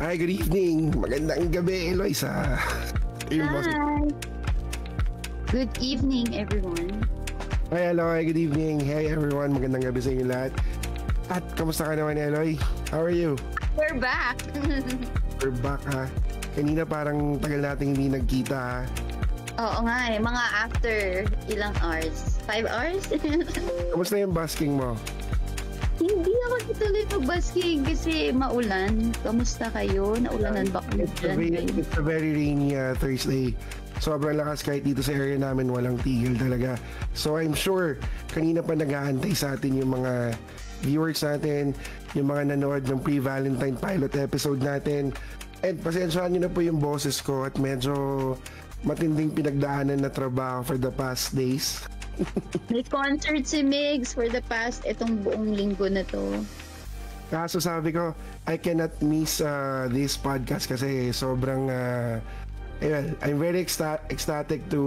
Hi, good evening. Magandang gabi, Eloisa. Hi. Good evening, everyone. Hi, Eloy. Good evening. Hey, everyone. Magandang gabi sa inyo lahat. At kamusta ka naman, Eloy? How are you? We're back. We're back, ha? Kanina parang tagal natin hindi nagkita, ha? Oo nga eh. Mga after ilang hours? 5 hours? Kamusta yung basking mo? Hindi ako tutuloy mag-basking kasi maulan. Kamusta kayo? Naulanan ba kayo dyan? It's a very rainy Thursday. Sobrang lakas kahit dito sa area namin walang tigil talaga. So I'm sure kanina pa nag-aantay sa atin yung mga viewers natin, yung mga nanood ng pre-Valentine pilot episode natin. And pasensyahan nyo na po yung boses ko at medyo matinding pinagdaanan na trabaho for the past days. May concert si Migs for the past itong buong linggo na to. Kaso sabi ko, I cannot miss this podcast kasi sobrang I'm very ecstatic to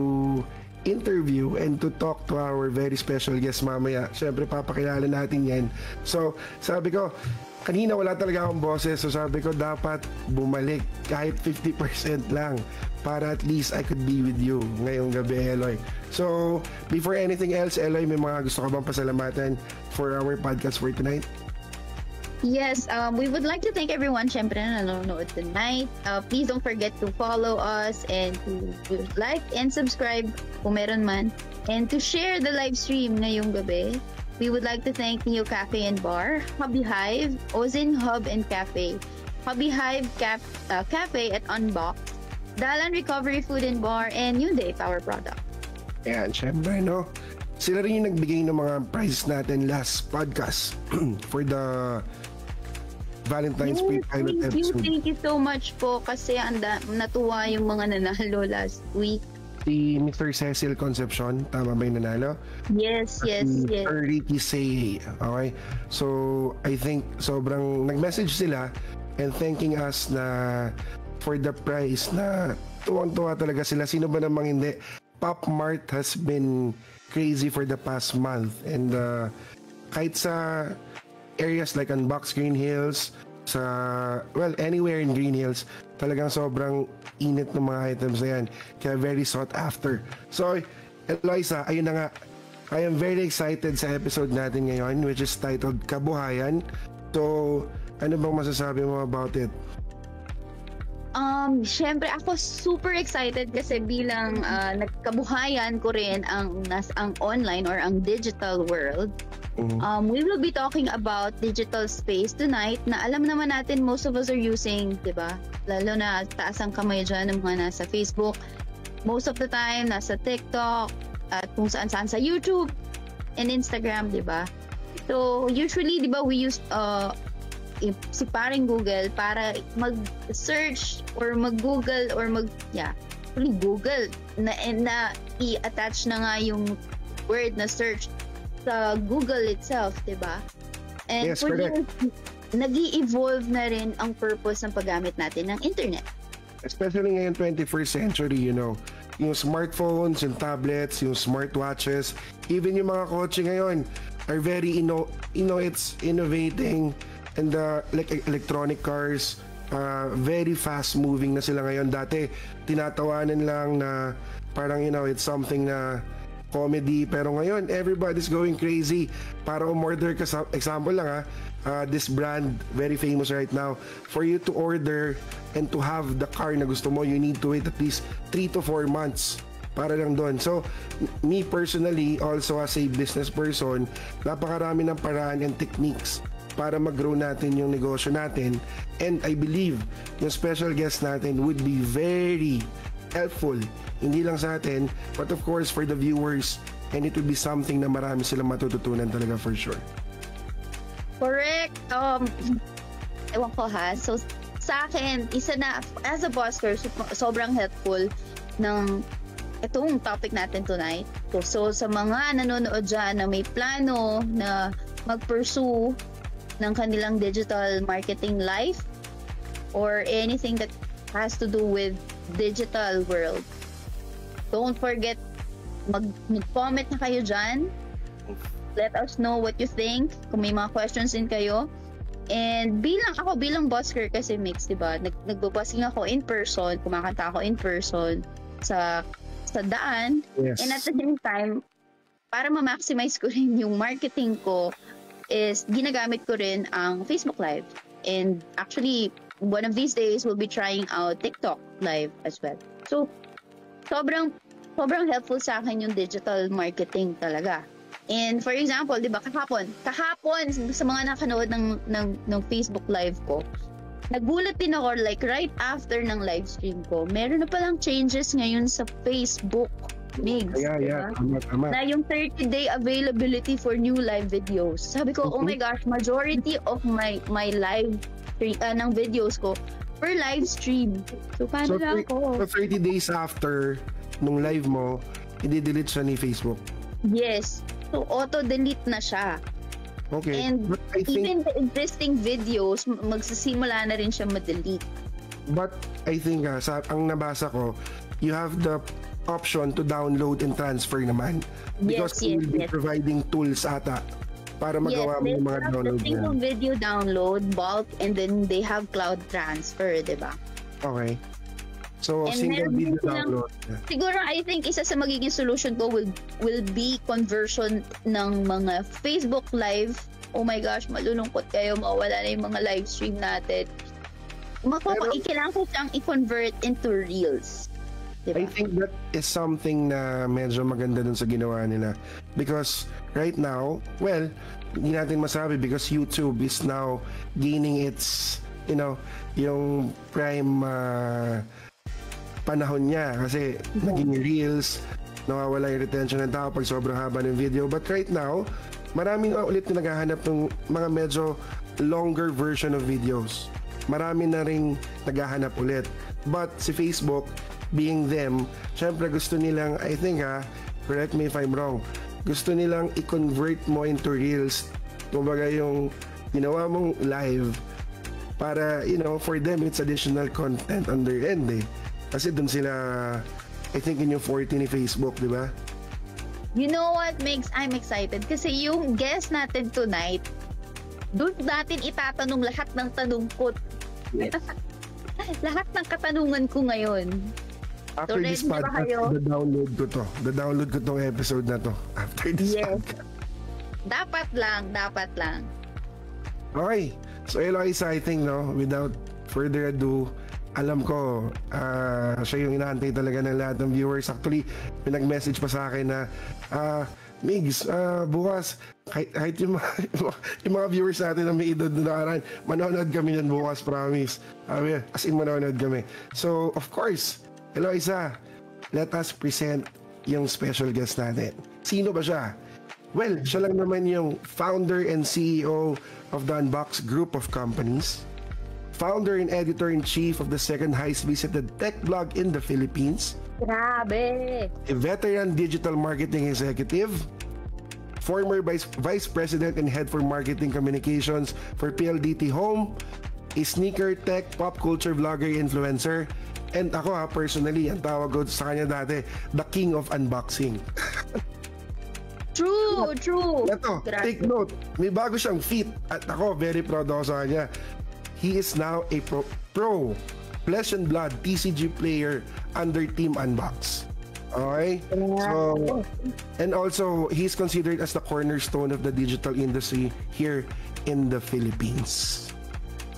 interview and to talk to our very special guest mamaya. Siyempre papakilala natin yan. So sabi ko, kanina wala talaga akong boses, so sabi ko dapat bumalik kahit 50% lang para at least I could be with you ngayong gabi, Eloy. So before anything else, Eloy, may mga gusto ka bang pasalamatan for our podcast for tonight? Yes, we would like to thank everyone syempre na nanonood tonight. Please don't forget to follow us and to like and subscribe kung meron man, and to share the live stream ngayong gabi. We would like to thank Neo Cafe and Bar, Hobby Hive, Ozin Hub and Cafe, Hobby Hive Cafe at Unbox, Dalan Recovery Food and Bar, and Hyundai Power Product. Ayan, syempre, no? Sila rin yung nagbigay ng mga prizes natin last podcast for the Valentine's pre-pilot episode. Thank you so much po kasi natuwa yung mga nanalo last week. Si Mr. Cecil Concepcion, tama ba yung nanalo? Yes. Mr. Ricky Say. Okay? So, I think sobrang nag-message sila and thanking us na for the prize na tuwang-tuwa talaga sila. Sino ba namang hindi? Pop Mart has been crazy for the past month, and kahit sa areas like Unbox Green Hills, anywhere in Green Hills, talagang sobrang init ng mga items na yan. Kaya very sought after. So, Eloisa, ayun na nga. I am very excited sa episode natin ngayon, which is titled Kabuhayan. So, ano bang masasabi mo about it? Syempre ako super excited kasi bilang nagkabuhayan ko rin ang online or ang digital world. We will be talking about digital space tonight na alam naman natin most of us are using, di ba? Lalo na taas ang kamay dyan ng mga nasa Facebook. Most of the time, nasa TikTok at kung saan-saan sa YouTube and Instagram, di ba? So, usually, di ba, we use si paring Google para mag-search or mag-Google or Google na i-attach na nga yung word na search sa Google itself, diba? And yes, correct. Nag-i-evolve na rin ang purpose ng paggamit natin ng internet. Especially ngayon 21st century, yung smartphones, yung tablets, yung smartwatches, even yung mga kotse ngayon are very it's innovating. And like electronic cars, very fast moving na sila ngayon. Dati tinatawanan lang na parang it's something na comedy, pero ngayon everybody's going crazy para umorder ka. Sa example lang this brand very famous right now, for you to order and to have the car na gusto mo, you need to wait at least 3 to 4 months para lang doon. So me personally, also as a business person, napakarami ng paraan and techniques para mag-grow natin yung negosyo natin, and I believe yung special guest natin would be very helpful, hindi lang sa atin but of course for the viewers, and it would be something na marami silang matututunan talaga for sure. Correct. Ewan ko so sa akin, isa na as a busker, sobrang helpful ng itong topic natin tonight. So sa mga nanonood dyan na may plano na mag-pursue ng kanilang digital marketing life or anything that has to do with digital world, don't forget mag-comment na kayo dyan. Let us know what you think. Kung may mga questions din kayo, And bilang busker kasi mix, 'di ba? Nagbo-busking ako in person, kumakanta ako in person sa daan. Yes. And at the same time, para ma-maximize ko rin yung marketing ko is ginagamit ko rin ang Facebook Live. And actually, one of these days we'll be trying out TikTok Live as well. So, sobrang helpful sa akin yung digital marketing talaga. And for example, 'di ba, kahapon sa mga nakanood ng Facebook Live ko, nagulat din ako like right after ng live stream ko. Meron na palang changes ngayon sa Facebook, Migs. Yeah, tama. Na yung 30-day availability for new live videos. Sabi ko, oh my gosh, majority of my live ng videos ko per live stream. So paano na ako? So 30 days after nung live mo, i-delete siya ni Facebook. Yes. So, auto-delete na siya. Okay. And even the existing videos, magsisimula na rin siya ma-delete. But I think, ang nabasa ko, you have the option to download and transfer naman. Because Yes. we'll be providing tools ata para magawa mo yung mga download the single video download, bulk, and then they have cloud transfer, di ba? Okay. So, And single meron video din silang- download. Siguro, I think isa sa magiging solution ko will be conversion ng mga Facebook Live. Oh my gosh, malulungkot kayo, mawala na yung mga live stream natin. Kailangan ko siyang i-convert into Reels. Diba? I think that is something na medyo maganda dun sa ginawa nila. Because right now, well, hindi natin masabi because YouTube is now gaining its, yung prime panahon niya. Kasi naging Reels, nawawala yung retention ng tao pag sobrang haba ng video. But right now, marami na ulit na naghahanap ng mga medyo longer version of videos. Marami na rin naghahanap ulit. But si Facebook, being them, syempre gusto nilang, I think correct me if I'm wrong, gusto nilang i-convert mo into Reels. Kumbaga yung ginawa mong live para, for them, it's additional content on their end eh. Kasi dun sila, I think in yung 40 ni Facebook, di ba? You know what makes I'm excited? Kasi yung guest natin tonight, doon natin itatanong lahat ng tanong ko. Yes. Lahat ng katanungan ko ngayon. After So, this ready na ba podcast, kayo? the-download ko tong episode na to. After this podcast. Dapat lang. Okay. So Eloisa, I think, without further ado, alam ko, siya yung inaantay talaga ng lahat ng viewers. Actually, pinag-message pa sa akin na, Migs, bukas, kahit yung mga viewers natin na may edad na nakaraan, manonood kami yan bukas, promise. As in, manonood kami. So, of course, Eloisa, let us present yung special guest natin. Sino ba siya? Well, siya lang naman yung founder and CEO of the Unbox Group of Companies, founder and editor-in-chief of the second highest visited tech blog in the Philippines, Grabe! a veteran digital marketing executive, former vice president and head for marketing communications for PLDT Home, a sneaker tech pop culture vlogger influencer, and ako personally, ang tawag ko sa kanya dati, the king of unboxing. True! Ito, take note, may bago siyang feat at ako, very proud ako sa kanya. He is now a pro flesh and blood TCG player under Team Unbox. Okay? So, and also, he's considered as the cornerstone of the digital industry here in the Philippines.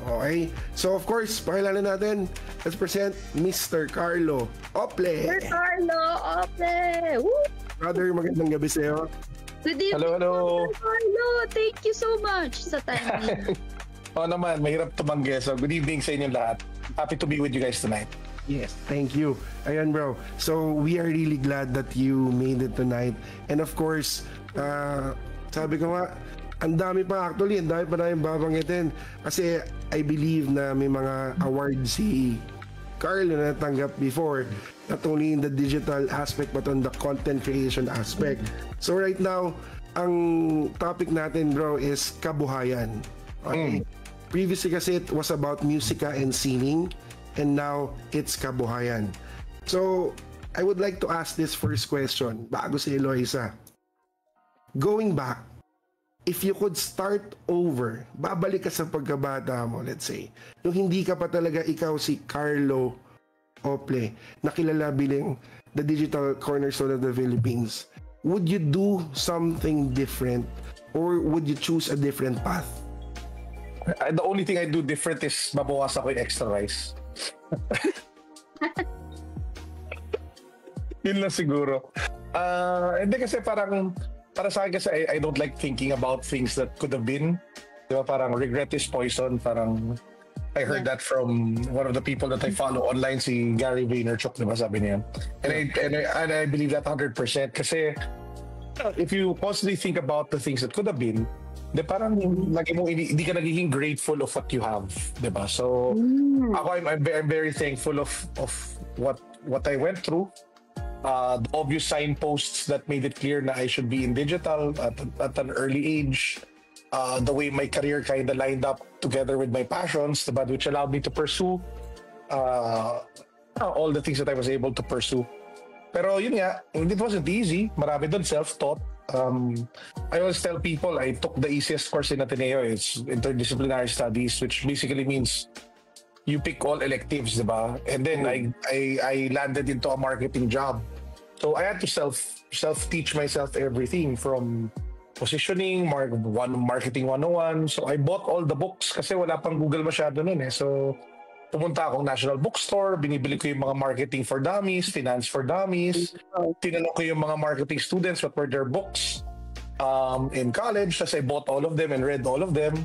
Okay? So, of course, pakilala natin. Let's present Mr. Carlo Ople. Sir Carlo Ople! Woo! Brother, magandang gabi sa'yo. Good evening, Hello. Sir Carlo! Thank you so much sa timing. Oo naman, mahirap tumanggi. So, good evening sa inyong lahat. Happy to be with you guys tonight. Yes, thank you. Ayan bro. So we are really glad that you made it tonight. And of course, sabi ko nga, ang dami pa namin babanggitin. Kasi I believe na may mga awards si Carlo na natanggap before, not only in the digital aspect but on the content creation aspect. So right now, ang topic natin bro is kabuhayan. Okay? Previously kasi it was about musika and singing, and now it's kabuhayan. So, I would like to ask this first question bago si Eloisa. Going back, if you could start over, babalik ka sa pagkabata mo, let's say, nung hindi ka pa talaga ikaw si Carlo Ople, nakilala bilang the digital cornerstone of the Philippines, would you do something different or would you choose a different path? The only thing I do different is mabawasan ko yung extra rice. Yun lang siguro. Hindi kasi parang para sa akin kasi I don't like thinking about things that could have been. Di ba parang regret is poison. Parang I heard that from one of the people that I follow online, si Gary Vaynerchuk, di ba sabi niya. And I believe that 100% kasi if you constantly think about the things that could have been, de parang lagi mo hindi ka nagiging grateful of what you have, di ba? So ako I'm very thankful of what I went through. The obvious signposts that made it clear na I should be in digital at an early age. The way my career kind of lined up together with my passions, but which allowed me to pursue all the things that I was able to pursue. Pero yun nga, it wasn't easy. Marami doon self-taught. I always tell people I took the easiest course in Ateneo. It's interdisciplinary studies, which basically means you pick all electives, diba? And then I landed into a marketing job. So I had to self-teach myself everything from positioning, marketing 101. So I bought all the books kasi wala pang Google masyado nun eh. So pumunta akong National Bookstore, binibili ko yung mga marketing for dummies, finance for dummies. Tinanong ko yung mga marketing students what were their books in college. Tapos I bought all of them and read all of them.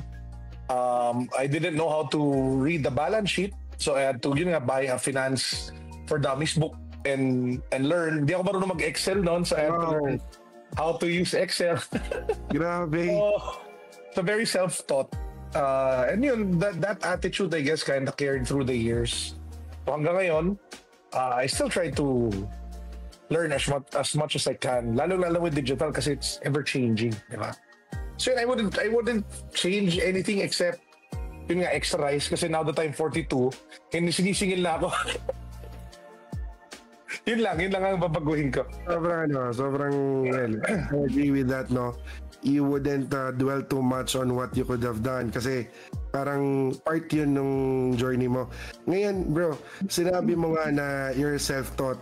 I didn't know how to read the balance sheet. So I had to buy a finance for dummies book and learn. Hindi ako marunong mag-Excel noon. So I had to learn how to use Excel. Grabe. So very self-taught. And yun, that attitude, I guess, kind of carried through the years. So hanggang ngayon, I still try to learn as much as I can. Lalo with digital kasi it's ever-changing. Diba? So yun, I wouldn't change anything except yun nga, extra rice. Kasi now that I'm 42, hindi sinisingil na ako. yun lang ang babaguhin ko. Sobrang well, I agree with that, no? You wouldn't dwell too much on what you could have done kasi parang part yun nung journey mo. Ngayon, bro, sinabi mo nga na you're self-taught.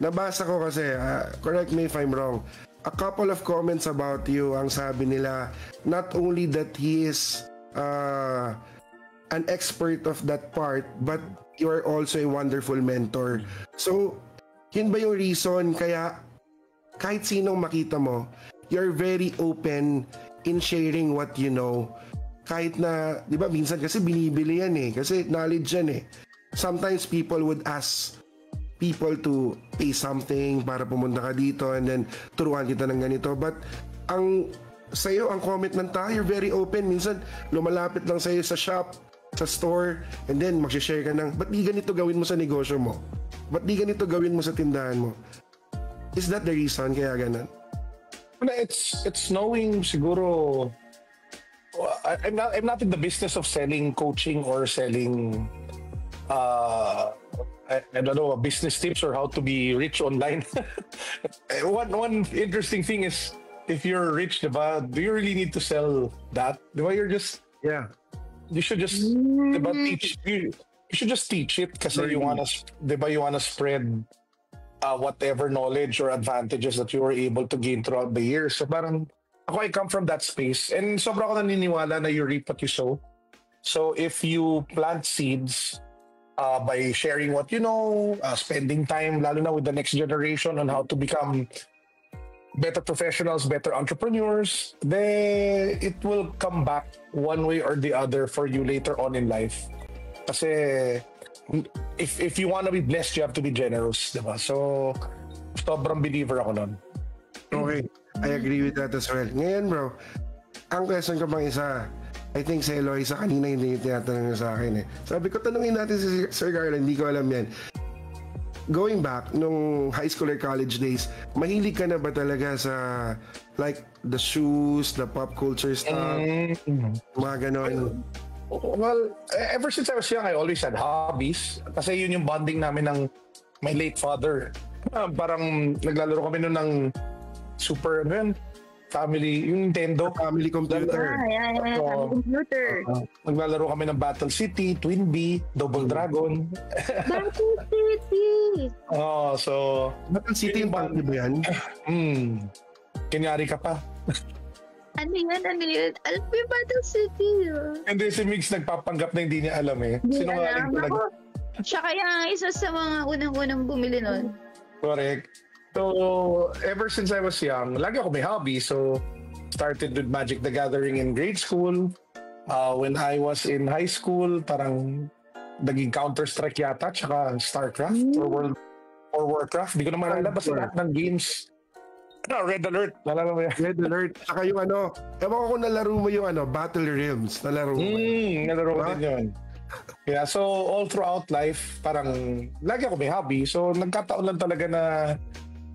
Nabasa ko kasi, correct me if I'm wrong, a couple of comments about you, ang sabi nila, not only that he is an expert of that part, but you are also a wonderful mentor. So, yun ba yung reason kaya kahit sinong makita mo, you're very open in sharing what you know. Kahit na, di ba, minsan kasi binibili yan eh. Kasi knowledge yan eh. Sometimes people would ask people to pay something para pumunta ka dito and then turuan kita ng ganito. But ang sa'yo, ang comment ng tao, you're very open. Minsan, lumalapit lang sa'yo sa shop, sa store, and then mag-share ka ng, ba't di ganito gawin mo sa negosyo mo? Ba't di ganito gawin mo sa tindahan mo? Is that the reason kaya ganun? It's knowing siguro I'm not in the business of selling coaching or selling I don't know, business tips or how to be rich online. One interesting thing is if you're rich, diba, do you really need to sell that? Diba, you should just diba, teach you should just teach it kasi you wanna spread whatever knowledge or advantages that you were able to gain throughout the years. So parang I come from that space and sobra ako naniniwala na you reap what you sow. So if you plant seeds by sharing what you know, spending time lalo na with the next generation on how to become better professionals, better entrepreneurs, then it will come back one way or the other for you later on in life. Kasi if you want to be blessed, you have to be generous, diba? So, sobrang believer ako nun. Okay, I agree with that as well. Ngayon, bro, ang question ko pang isa, I think si Eloisa kanina hindi yung tinatanong niya sa akin eh. Sabi ko, tanungin natin si Sir Garland, hindi ko alam yan. Going back, nung high school or college days, mahilig ka na ba talaga sa like the shoes, the pop culture stuff, mga ganon? Well, ever since I was young, I always had hobbies. Kasi yun yung bonding namin ng my late father. Parang naglalaro kami noon ng family, yung Nintendo. Family computer. Computer. Naglalaro kami ng Battle City, Twin Bee, Double Dragon. Battle City! So... Battle City yung party ba yan? Kanyari ka pa. Ano yan? Alam mo yung Battle City. Hindi, si Mix nagpapanggap na hindi niya alam eh. Sinungaling talaga. Siya kaya isa sa mga unang-unang bumili nun. Correct. So, ever since I was young, lagi ako may hobby. So, started with Magic the Gathering in grade school. When I was in high school, parang naging Counter-Strike yata, tsaka StarCraft or Warcraft. Di ko na maalala. Basta lahat ng games. Red Alert. Nalala mo yan? Red Alert. Saka yung ewan ko kung nalaro mo yung Battle Realms. Nalaro mo. Nalaro ko din yun. Yeah, so all throughout life, parang lagi ako may hobby. So nagkataon lang talaga na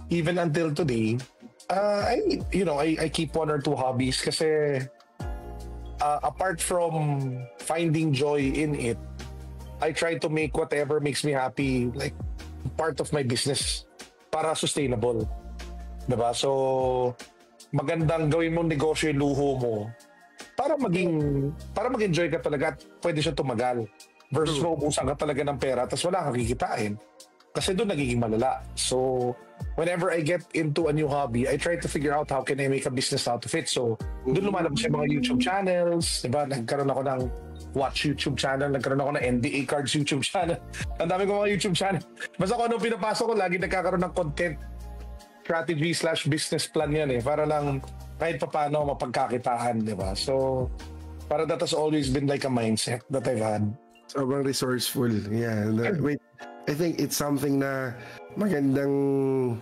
even until today, I keep one or two hobbies kasi apart from finding joy in it, I try to make whatever makes me happy like part of my business para sustainable. Diba? So magandang gawin mong negosyo yung luho mo para mag-enjoy ka talaga at pwede siya tumagal versus maubusan ka talaga ng pera tapos wala kang kikitain kasi doon nagiging malala. So whenever I get into a new hobby, I try to figure out how can I make a business out of it. So doon lumalabas yung mga YouTube channels, diba? Nagkaroon ako ng Watch YouTube channel, nagkaroon ako ng NBA Cards YouTube channel. Ang dami ko mga YouTube channel. Basta kung anong pinapasok ko, lagi nagkakaroon ng content strategy/business plan yan eh, para lang kahit pa paano mapagkakitaan, di ba? So, para that has always been like a mindset that I've had. Sobrang resourceful. Yeah. Wait, I think it's something na magandang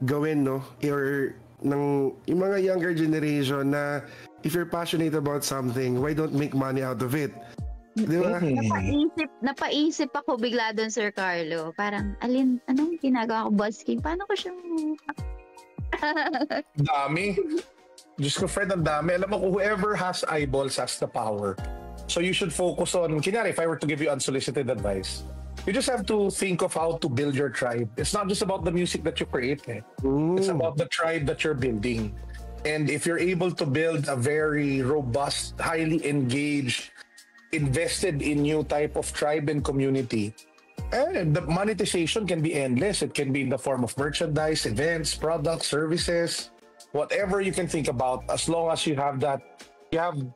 gawin, no? Or yung mga younger generation na if you're passionate about something, why don't make money out of it? Di ba? Napaisip ako bigla doon, Sir Carlo. Parang, anong ginagawa ko, busking? Paano ko siyang... Dami. Diyos ko, Fred, ang dami. Alam mo, whoever has eyeballs has the power. So you should focus on, kunyari, if I were to give you unsolicited advice, you just have to think of how to build your tribe. It's not just about the music that you create. It's about the tribe that you're building. And if you're able to build a very robust, highly engaged, invested in new type of tribe and community, the monetization can be endless. It can be in the form of merchandise, events, products, services, whatever you can think about. As long as you have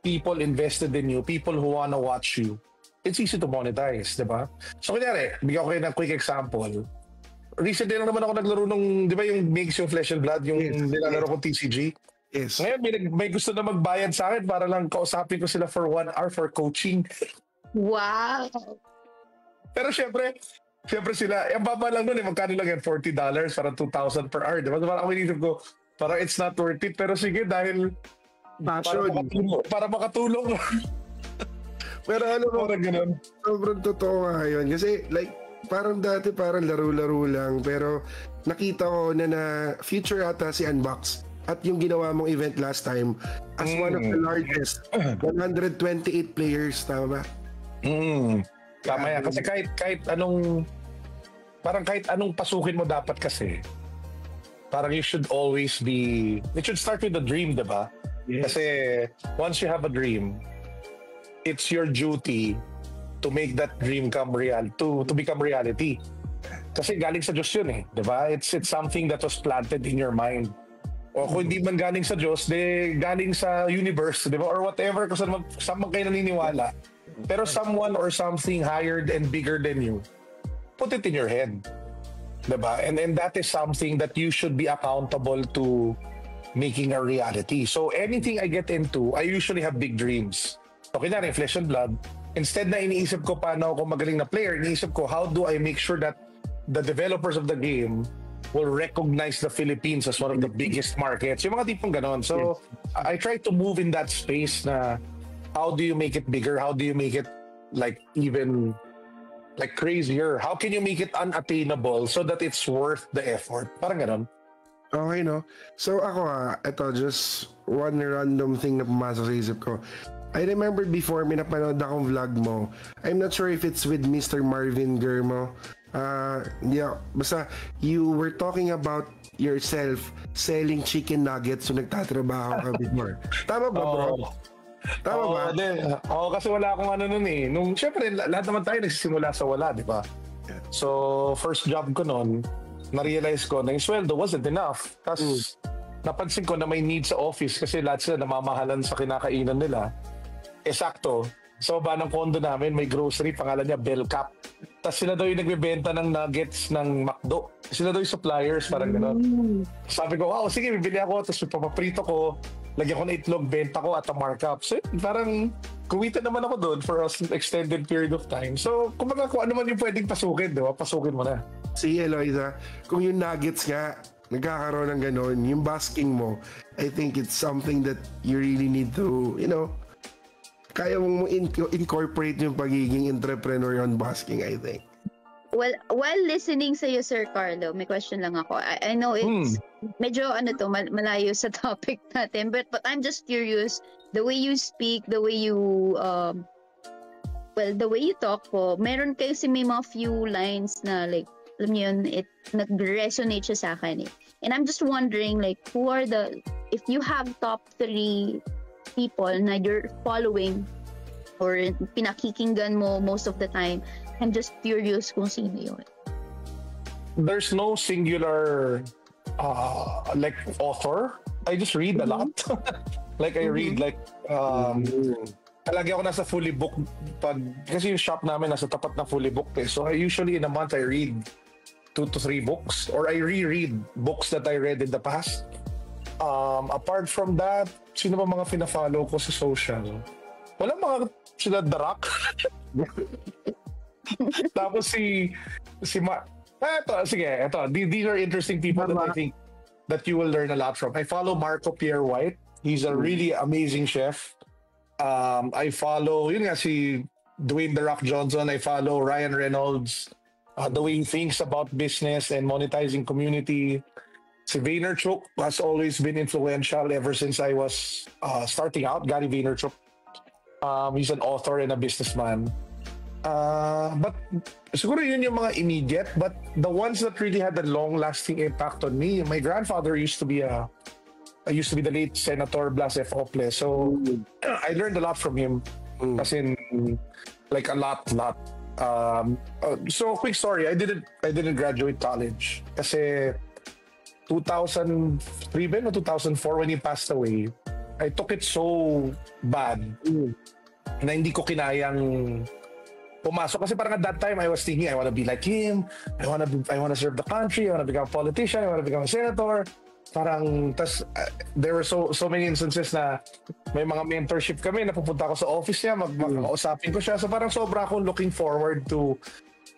people invested in you, people who wanna watch you, it's easy to monetize, di ba? So kunyari, bigyan ko kayo ng quick example. Recently lang naman ako naglaro nung, di ba yung Mix yung Flesh and Blood, yung nilalaro ko TCG? Yes. Ngayon, may gusto na magbayad sa akin para lang kausapin ko sila for 1 hour for coaching. Wow! Pero syempre sila, ang baba lang nun magkano lang yan? $40, parang 2,000 per hour. Diba? Parang ako inisip ko, parang it's not worth it. Pero sige, dahil para makatulong. Pero ganun. Sobrang totoo nga yun. Kasi like, parang dati parang laro-laro lang. Pero nakita ko na future ata si Unbox. At yung ginawa mong event last time as one of the largest, 128 players, tama ba? Tama yan. Kasi kahit anong pasukin mo dapat kasi, parang it should start with a dream, diba? Yes. Kasi once you have a dream, it's your duty to make that dream come real, to become reality. Kasi galing sa Diyos yun eh, diba? It's something that was planted in your mind. O kung hindi man galing sa Diyos, galing sa universe, di ba? Or whatever, kung saan man kayo naniniwala. Pero someone or something higher and bigger than you, put it in your head. Di ba? And that is something that you should be accountable to making a reality. So anything I get into, I usually have big dreams. Okay na rin, Flesh and Blood. Instead na iniisip ko paano ako magaling na player, iniisip ko, how do I make sure that the developers of the game will recognize the Philippines as one of the biggest markets. Yung mga tipong ganon. So, I try to move in that space na how do you make it bigger? How do you make it like even like crazier? How can you make it unattainable so that it's worth the effort? Parang ganon. Okay, no? So ako ito just one random thing na pumasok sa isip ko. I remember before may napanood akong vlog mo. I'm not sure if it's with Mr. Marvin Germo. Yeah, basta you were talking about yourself selling chicken nuggets so nagtatrabaho ka before. Tama ba, bro? Tama ba? Kasi wala akong ano nun eh. Nung, syempre, lahat naman tayo nagsisimula sa wala, di ba? So, first job ko nun, na-realize ko na yung sweldo wasn't enough. Tapos, napansin ko na may need sa office kasi lahat sila namamahalan sa kinakainan nila. Sakto. Sa baba ng condo namin, may grocery, pangalan niya Bell Cap. Tapos sila daw yung nagbebenta ng nuggets ng McDo. Sila daw yung suppliers, parang gano'n. Sabi ko, wow, sige, bibili ako. Tapos papaprito ko, lagyan ko na itlog, benta ko at a markup. So, parang kumita naman ako doon for an extended period of time. So, kumbaga kung ano man yung pwedeng pasukin, di ba? Pasukin mo na. Si Eloisa, kung yung nuggets nga, nagkakaroon ng gano'n, yung basking mo, I think it's something that you really need to, kaya mong incorporate yung pagiging entrepreneur on basking, I think. Well, while listening sa iyo, Sir Carlo, may question lang ako. I know it's medyo malayo sa topic natin, but I'm just curious, the way you speak, the way you the way you talk po, meron kayo may mga few lines na like, alam niyo yun, nag-resonate siya sa akin eh. And I'm just wondering, like, if you have top 3 people na you're following or pinakikinggan mo most of the time, I'm just curious kung sino yun. There's no singular like author. I just read a lot. Like I read like lagi ako nasa fully booked kasi yung shop namin nasa tapat na fully booked eh. So I usually in a month I read 2 to 3 books or I reread books that I read in the past. Apart from that, sino ba mga pina-follow ko sa social? Wala mga sila The Rock. Tapos ito. These are interesting people that I think that you will learn a lot from. I follow Marco Pierre White. He's a really amazing chef. I follow, si Dwayne The Rock Johnson. I follow Ryan Reynolds. The way he thinks about business and monetizing community. Si Vaynerchuk has always been influential ever since I was starting out. Gary Vaynerchuk. He's an author and a businessman. But siguro yun yung mga immediate. But the ones that really had a long-lasting impact on me, my grandfather used to be the late Senator Blas F. Ople. So I learned a lot from him. As in, like a lot. So quick story, I didn't graduate college kasi 2003 ba o 2004 when he passed away, I took it so bad na hindi ko kinayang pumasok kasi parang at that time I was thinking I want to be like him, I want to serve the country, I want to become a politician, I want to become a senator. Parang there were so many instances na may mga mentorship kami na pupunta ako sa office niya, magkakausapin ko siya. So parang sobra akong looking forward to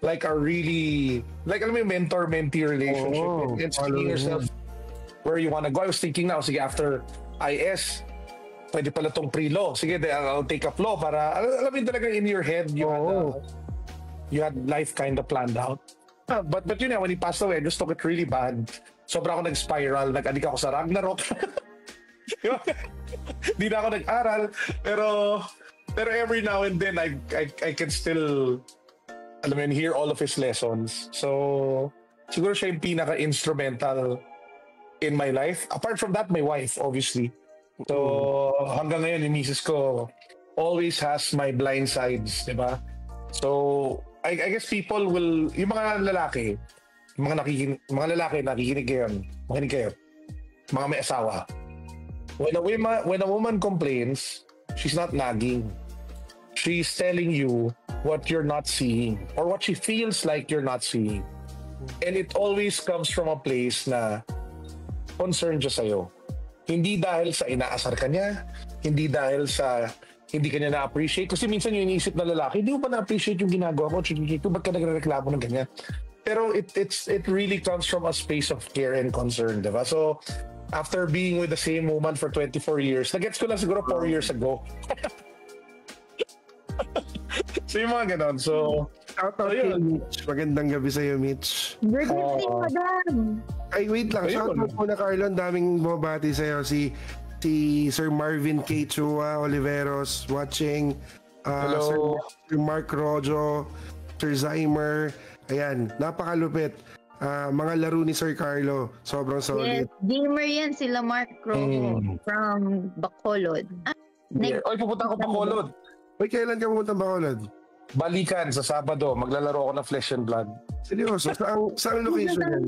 like a really, like alam mo yung mentor-mentee relationship and seeing yourself where you wanna go. I was thinking now, sige, after IS, pwede pala tong pre-law. Sige, I'll take up law para, alam mo talaga in your head, you had life kind of planned out. But yun when he passed away, I just took it really bad. Sobra ako nag-spiral, nag-adik ako sa Ragnarok. Di na ako nag-aral, pero every now and then, I can still alam mo yun, hear all of his lessons. So, siguro siya yung pinaka-instrumental in my life. Apart from that, my wife, obviously. So, hanggang ngayon, yung misis ko always has my blind sides, di ba? So, I guess people will, yung mga lalaki, nakikinig kayo, makinig kayo, mga may asawa. When a woman complains, she's not nagging. She's telling you what you're not seeing or what she feels like you're not seeing. And it always comes from a place na concerned siya sa'yo. Hindi dahil sa inaasar ka niya, hindi dahil sa hindi ka niya na-appreciate. Kasi minsan yung iniisip na lalaki, hindi mo ba na-appreciate yung ginagawa ko? Ba't ka nagreklamo ng ganyan? Pero it really comes from a space of care and concern, diba? So, after being with the same woman for 24 years, nag-gets ko lang siguro 4 years ago. So yung mga ganon. So, yun. Mitch. Magandang gabi sa'yo, Mitch. Good evening, madam. Ay, wait lang. Shoutout muna, Carlo. Ang daming bumabati sa'yo. Si Sir Marvin K. Chua Oliveros watching. Hello. Sir Mark Rojo. Sir Zymer. Ayan, napakalupit. Mga laro ni Sir Carlo, sobrang solid. Yes, gamer yan sila Mark Rojo from Bacolod. Oy, pupunta ako Bacolod. Uy, kailan ka pupunta Bacolod? Balikan sa Sabado, maglalaro ako ng Flesh and Blood. Seryoso? Saan location yan?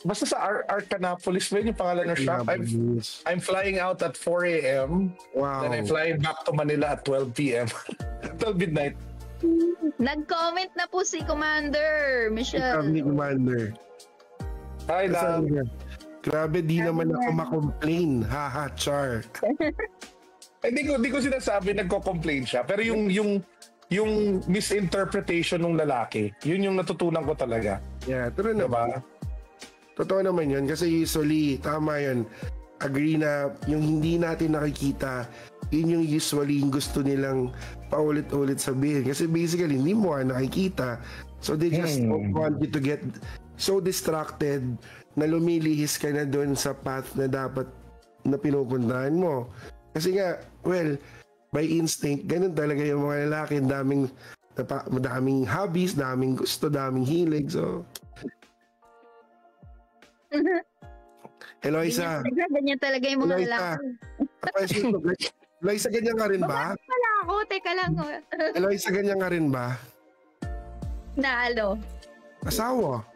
Basta sa Arcanapolis ba yun yung pangalan ng shop? I'm flying out at 4 a.m. Wow. Then I'm flying back to Manila at 12 p.m. 12 midnight. Nag-comment na po si Commander Michelle. Kami, Commander. Hi, love. Grabe, di naman ako makomplain. Haha, char. Hindi ko sinasabi nagko-complain siya. Pero yung misinterpretation ng lalaki, yun yung natutunan ko talaga. Yeah, true naman. Totoo naman yun. Kasi usually, tama yun. Agree na yung hindi natin nakikita, yun yung usually yung gusto nilang paulit-ulit sabihin. Kasi basically, hindi mo nakikita. So they just don't want you to get so distracted na lumilihis ka na doon sa path na dapat na pinupuntahan mo. Kasi nga, well, by instinct, ganun talaga yung mga lalaki. Daming hobbies, daming gusto, daming hilig. So, Eloisa. Ganyan talaga yung mga lalaki. Eloisa, ganyan ka rin ba? Wala ako, teka lang. Eloisa, ganyan ka rin ba? Na ano? Asawa?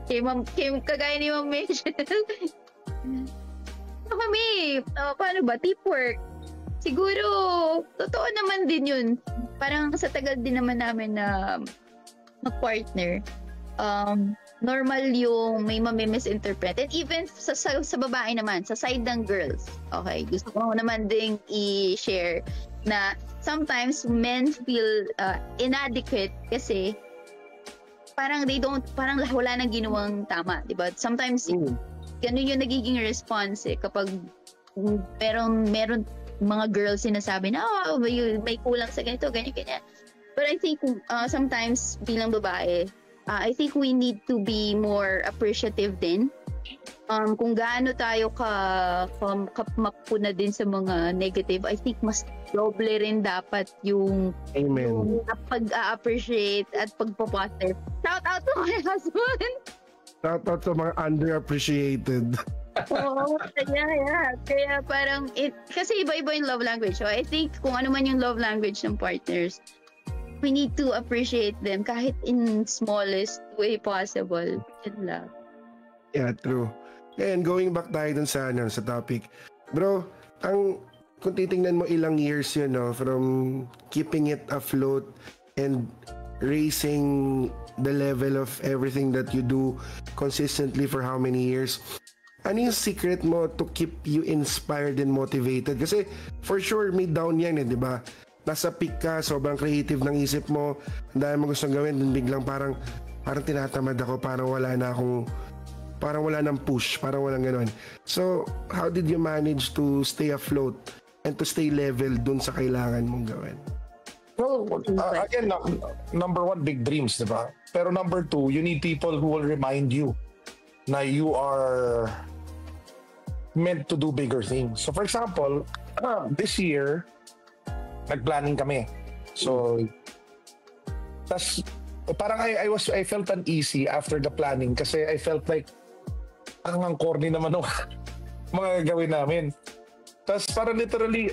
Kagaya ni Ma'am Michelle. Kami, paano ba? Teamwork. Siguro, totoo naman din yun. Parang sa tagal din naman namin na mag-partner. Normal yung may mami-misinterpret. And even sa babae naman, sa side ng girls. Okay, gusto ko naman ding i-share na sometimes men feel inadequate kasi parang wala nang ginawang tama, di ba? Sometimes, ganun yung nagiging response kapag meron mga girls sinasabi na, may kulang sa ganito, ganyan. But I think sometimes bilang babae, I think we need to be more appreciative din. Kung gaano tayo mapuna din sa mga negative, I think mas doble rin dapat yung pag-appreciate at pagpapositive. Shout out to my husband! Shout out sa mga underappreciated. Oo, yeah. Kaya parang, kasi iba-iba yung love language. So I think kung ano man yung love language ng partners, we need to appreciate them kahit in smallest way possible. Yun lang. Yeah, true. And going back tayo dun sa topic. Bro, kung titingnan mo ilang years yun, from keeping it afloat and raising the level of everything that you do consistently for how many years, ano yung secret mo to keep you inspired and motivated? Kasi for sure, may down yan di ba? Nasa peak ka, sobrang creative ng isip mo, ang dami mo gustong gawin, then biglang parang tinatamad ako, parang wala nang push, parang walang ganun. So, how did you manage to stay afloat and to stay level dun sa kailangan mong gawin? Well, again, number one, big dreams, di ba? Pero number two, you need people who will remind you na you are meant to do bigger things. So, for example, this year, nag-planning kami. So, parang I felt uneasy after the planning kasi I felt like ang corny naman ng mga gagawin namin. Tapos parang literally,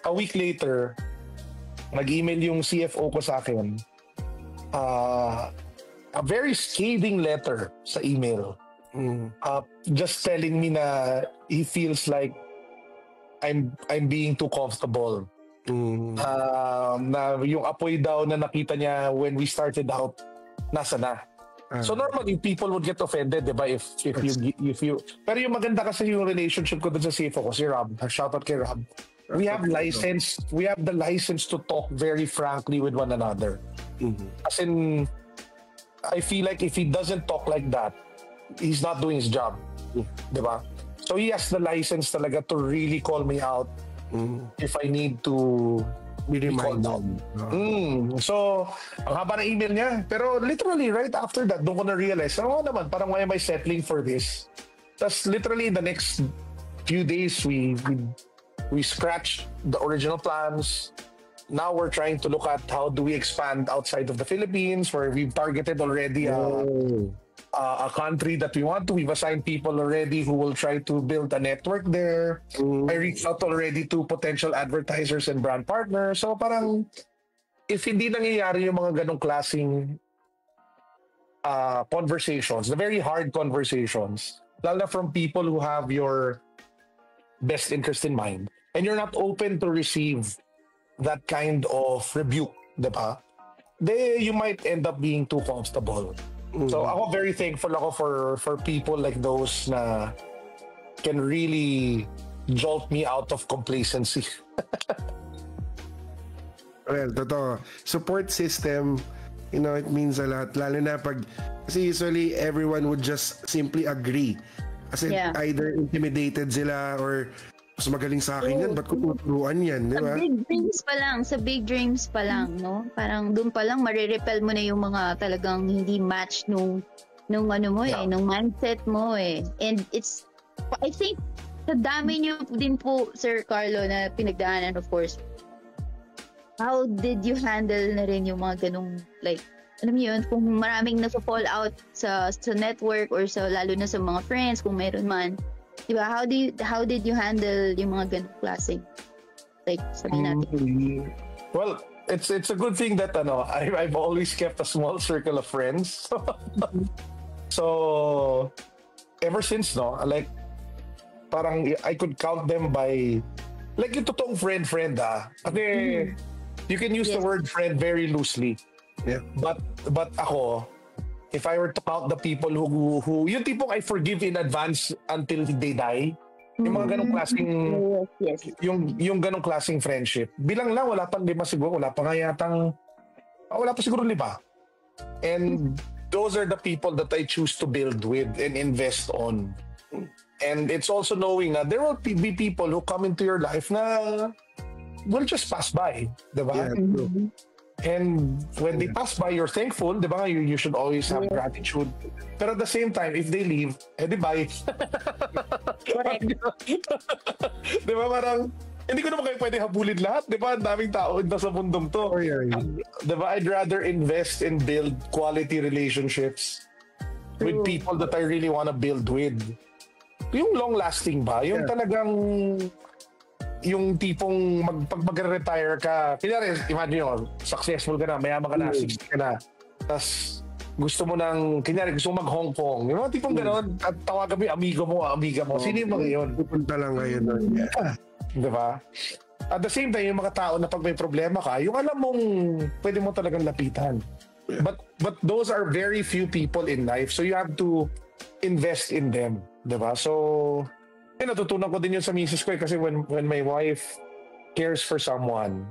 a week later, nag-email yung CFO ko sa akin. A very scathing letter sa email. Just telling me na he feels like I'm being too comfortable. Na yung apoy daw na nakita niya when we started out, nasa na. So normally people would get offended, diba? If you pero yung maganda kasi yung relationship ko dun sa CFO ko, si Rob, shout out kay Rob. We have the license to talk very frankly with one another. As in, I feel like if he doesn't talk like that, he's not doing his job. Diba? So he has the license talaga to really call me out if I need to be called out. So, ang haba ng email niya. Pero literally, right after that, doon ko na-realize, naman, parang why am I settling for this? Tapos literally, in the next few days, we scratched the original plans. now we're trying to look at how do we expand outside of the Philippines, where we've targeted already a country that we want to. We've assigned people already who will try to build a network there. I reached out already to potential advertisers and brand partners. So parang, if hindi nangyayari yung mga ganong klaseng conversations, the very hard conversations, lalo na from people who have your best interest in mind, and you're not open to receive that kind of rebuke, diba? You might end up being too comfortable. So ako very thankful ako for people like those na can really jolt me out of complacency. Well, totoo. Support system, you know, it means a lot. Lalo na pag, kasi usually everyone would just simply agree. Kasi either intimidated sila or mas magaling sa akin yan, ba't ko tuturuan yan, di ba? Sa big dreams pa lang, no? Parang doon pa lang, marirepel mo na yung mga talagang hindi match nung ano mo nung mindset mo And it's, I think, sa dami niyo din po, Sir Carlo, na pinagdaanan, of course. How did you handle na rin yung mga ganong, like, alam niyo yun, kung maraming nasa-fall out sa network or sa lalo na sa mga friends, kung meron man, diba? How did you handle yung mga ganong klaseng, like, sabihin natin? Well, it's a good thing that I've always kept a small circle of friends. So ever since, like, parang I could count them by, like, yung totoong friend kasi you can use the word friend very loosely. Yeah. But ako, if I were to count the people who yung tipong I forgive in advance until they die, yung mga ganong klaseng yung ganong klaseng friendship. Bilang lang, wala pa siguro 5. And those are the people that I choose to build with and invest on. And it's also knowing na there will be people who come into your life na will just pass by, diba? Yeah, and when they pass by, you're thankful, diba? You should always have gratitude. Pero at the same time, if they leave, bye. Correct. Diba? Parang, hindi ko naman kayo pwede habulin lahat, diba? Ang daming tao sa mundong to. Diba? I'd rather invest and build quality relationships with people that I really want to build with. Yung long-lasting ba? Yung talagang yung tipong pag mag-retire ka, kanyari, imagine nyo, successful ka na, mayaman ka na, 60 ka na, tapos gusto mo gusto mo mag-Hong Kong, yung mga tipong gano'n, at tawagan mo yung amiga mo, sino yung mga yun? Pupunta lang ngayon. Diba? At the same time, yung mga tao na pag may problema ka, yung alam mong pwede mo talagang lapitan. But those are very few people in life, so you have to invest in them. Diba? So, natutunan ko din yun sa misis ko kasi when my wife cares for someone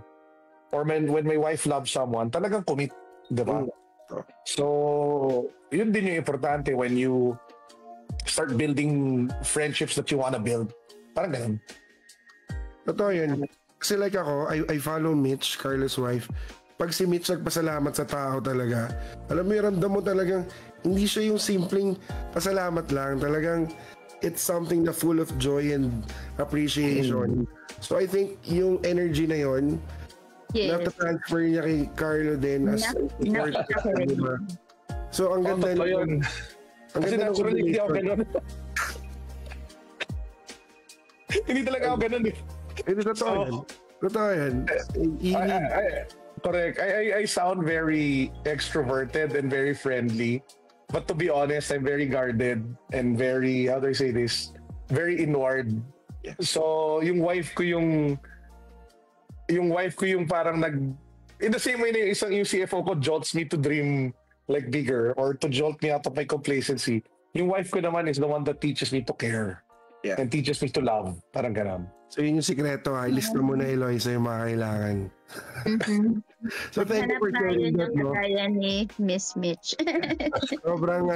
or when my wife loves someone, talagang commit, diba? So, yun din yung importante when you start building friendships that you wanna build. Parang ganun. Totoo yun. Kasi like ako, I follow Mitch, Carlos' wife. Pag si Mitch nagpasalamat sa tao talaga, alam mo yung ramdam mo talagang hindi siya yung simpleng pasalamat lang. Talagang it's something na full of joy and appreciation. So I think yung energy na yon, nata-transfer niya kay Carlo din as diba? So ang ganda yun. Kasi naturally hindi ako ganun. Hindi talaga ako ganun eh. Hindi totoo yan. Correct. I sound very extroverted and very friendly. But to be honest, I'm very guarded and very, how do I say this? Very inward. So, yung wife ko yung parang in the same way na yung CFO ko jolts me to dream like bigger or to jolt me out of my complacency. Yung wife ko naman is the one that teaches me to care and teaches me to love. Parang ganun. So, yun yung sikreto. Ilista mo na, Eloisa, yung mga kailangan. So, thank you for sharing that, no? Kaya ni Miss Mitch. Sobrang,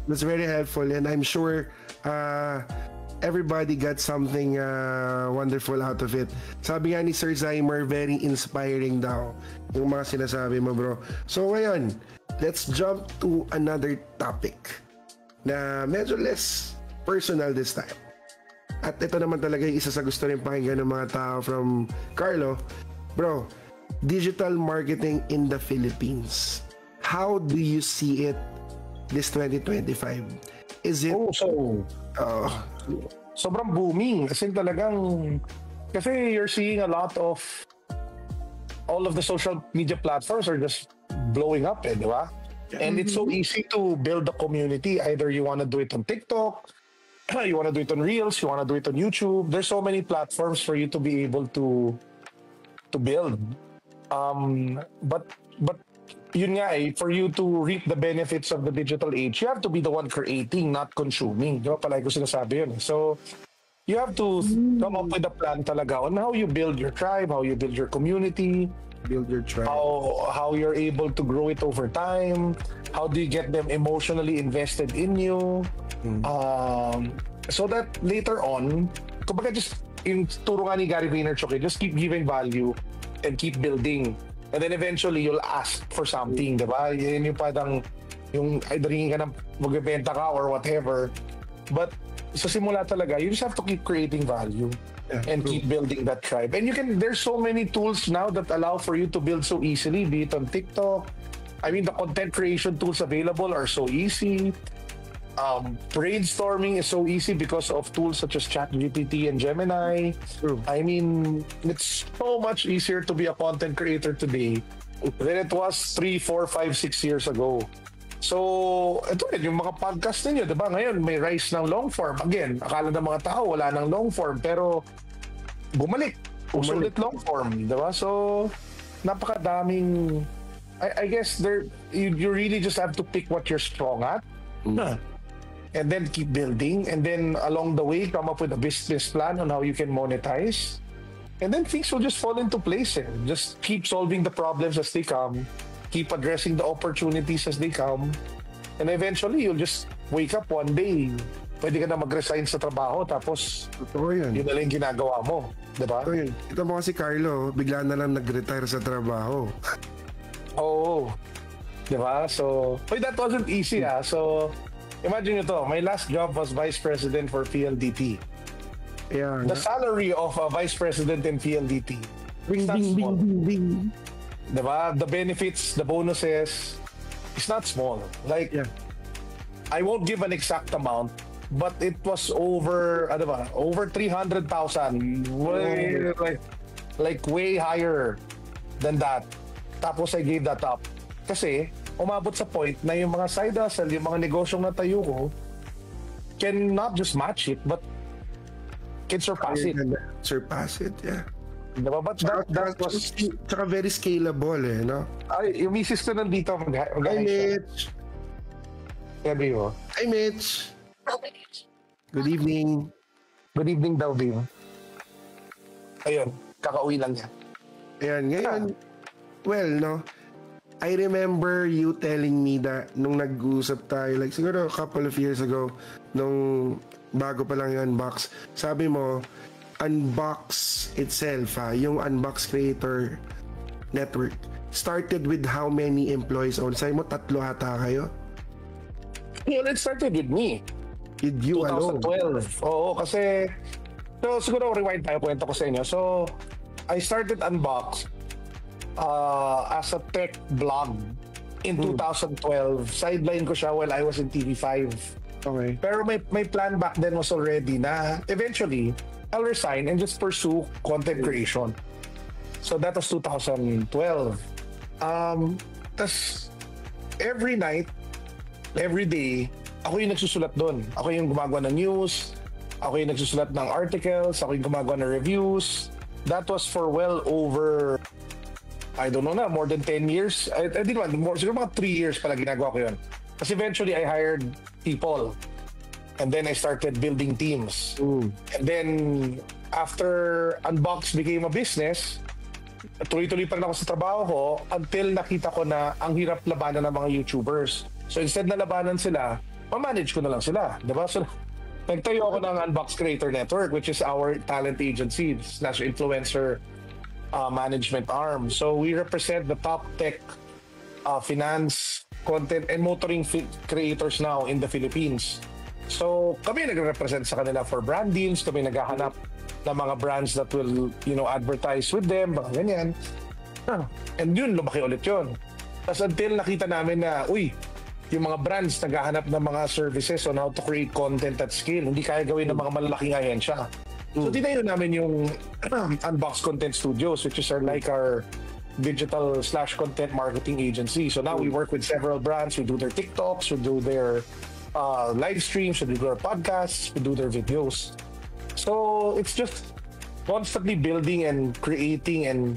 that's very helpful. And I'm sure everybody got something wonderful out of it. Sabi nga ni Sir Zymer, very inspiring daw yung mga sinasabi mo, bro. So, ngayon, let's jump to another topic na medyo less personal this time. At ito naman talaga yung isa sa gusto rin pakinggan ng mga tao from Carlo. Bro, digital marketing in the Philippines. How do you see it this 2025? Is it sobrang booming kasi talagang kasi you're seeing a lot of all of the social media platforms are just blowing up, di ba? And it's so easy to build a community. Either you want to do it on TikTok, you want to do it on Reels, you want to do it on YouTube. There's so many platforms for you to be able to build. But yun nga for you to reap the benefits of the digital age, you have to be the one creating, not consuming. Di ba? Palagi ko sinasabi yun. So, you have to come up with a plan talaga on how you build your tribe, how you build your community, build your tribe, how you're able to grow it over time, how do you get them emotionally invested in you, so that later on, kumbaga just yung turo nga ni Gary Vaynerchuk, just keep giving value and keep building. And then eventually, you'll ask for something, diba? Yun yung parang, yung either hingin ka ng magbebenta ka or whatever. But sa simula talaga, you just have to keep creating value and keep building that tribe. And there's so many tools now that allow for you to build so easily, be it on TikTok. I mean, the content creation tools available are so easy. Brainstorming is so easy because of tools such as ChatGPT and Gemini. True. I mean, it's so much easier to be a content creator today than it was 3, 4, 5, 6 years ago. So, ito rin, yung mga podcast ninyo, diba? Ngayon, may rise ng long form. Again, akala ng mga tao, wala ng long form. Pero, bumalik. Usulit long form, diba? So, napakadaming... I guess you really just have to pick what you're strong at. And then keep building. And then, along the way, come up with a business plan on how you can monetize. And then, things will just fall into place. Just keep solving the problems as they come. Keep addressing the opportunities as they come. And eventually, you'll just wake up one day. Pwede ka na mag-resign sa trabaho tapos yun na lang ginagawa mo. Diba? Ito mo kasi Carlo, bigla na lang nag-retire sa trabaho. Oo. Diba? So, that wasn't easy So, imagine nyo to. My last job was Vice President for PLDT. Yeah. The salary of a Vice President in PLDT. Bing. Diba? The benefits, the bonuses, it's not small. Like, I won't give an exact amount, but it was over 300,000. Like way higher than that. Tapos I gave that up. Kasi, umabot sa point na yung mga side hustle, yung mga negosyong natayo ko, can not just match it, but can surpass it. Surpass it, yeah. Diba? But that was... Tsaka very scalable no? Ay, yung misis ko nandito. Hi, Mitch. Sabi mo. Hi, Mitch. Good evening. Good evening daw, Bim. Ayun, kakauwi lang niya. Ayan, ngayon, I remember you telling me that nung nag-uusap tayo, like siguro a couple of years ago, nung bago pa lang yung Unbox, sabi mo, Unbox itself, yung Unbox Creator Network, started with how many employees? Sabi mo, 3 ata kayo? Well, it started with me. With you 2012. Alone? Oo, kasi... So, siguro rewind tayo, kwento ko sa inyo. So, I started Unbox as a tech blog in 2012. Sideline ko siya while I was in TV5. Okay. Pero my plan back then was already na eventually, I'll resign and just pursue content creation. So that was 2012. Tas every night, every day, ako yung nagsusulat doon. Ako yung gumagawa ng news, ako yung nagsusulat ng articles, ako yung gumagawa ng reviews. That was for well over, I don't know na, more than 10 years. I didn't want more, siguro mga 3 years pala ginagawa ko yun. Kasi eventually I hired people. And then I started building teams. And then, after Unbox became a business, tuloy-tuloy pa rin ako sa trabaho ko until nakita ko na ang hirap labanan ng mga YouTubers. So instead na labanan sila, ma-manage ko na lang sila. Diba? So, nagtayo ako ng Unbox Creator Network, which is our talent agency / influencer management arm. So we represent the top tech, finance, content, and motoring creators now in the Philippines. So, kami nagre-represent sa kanila for brand deals, kami naghahanap ng mga brands that will, advertise with them, mga ganyan. And yun, lumaki ulit yun. Tapos until nakita namin na, yung mga brands naghahanap ng mga services on how to create content at scale, hindi kaya gawin ng mga malalaking ahensya. So tinayo namin yung Unbox Content Studios, which is our digital/content marketing agency. So now we work with several brands. We do their TikToks, we do their live streams, we do their podcasts, we do their videos. So it's just constantly building and creating and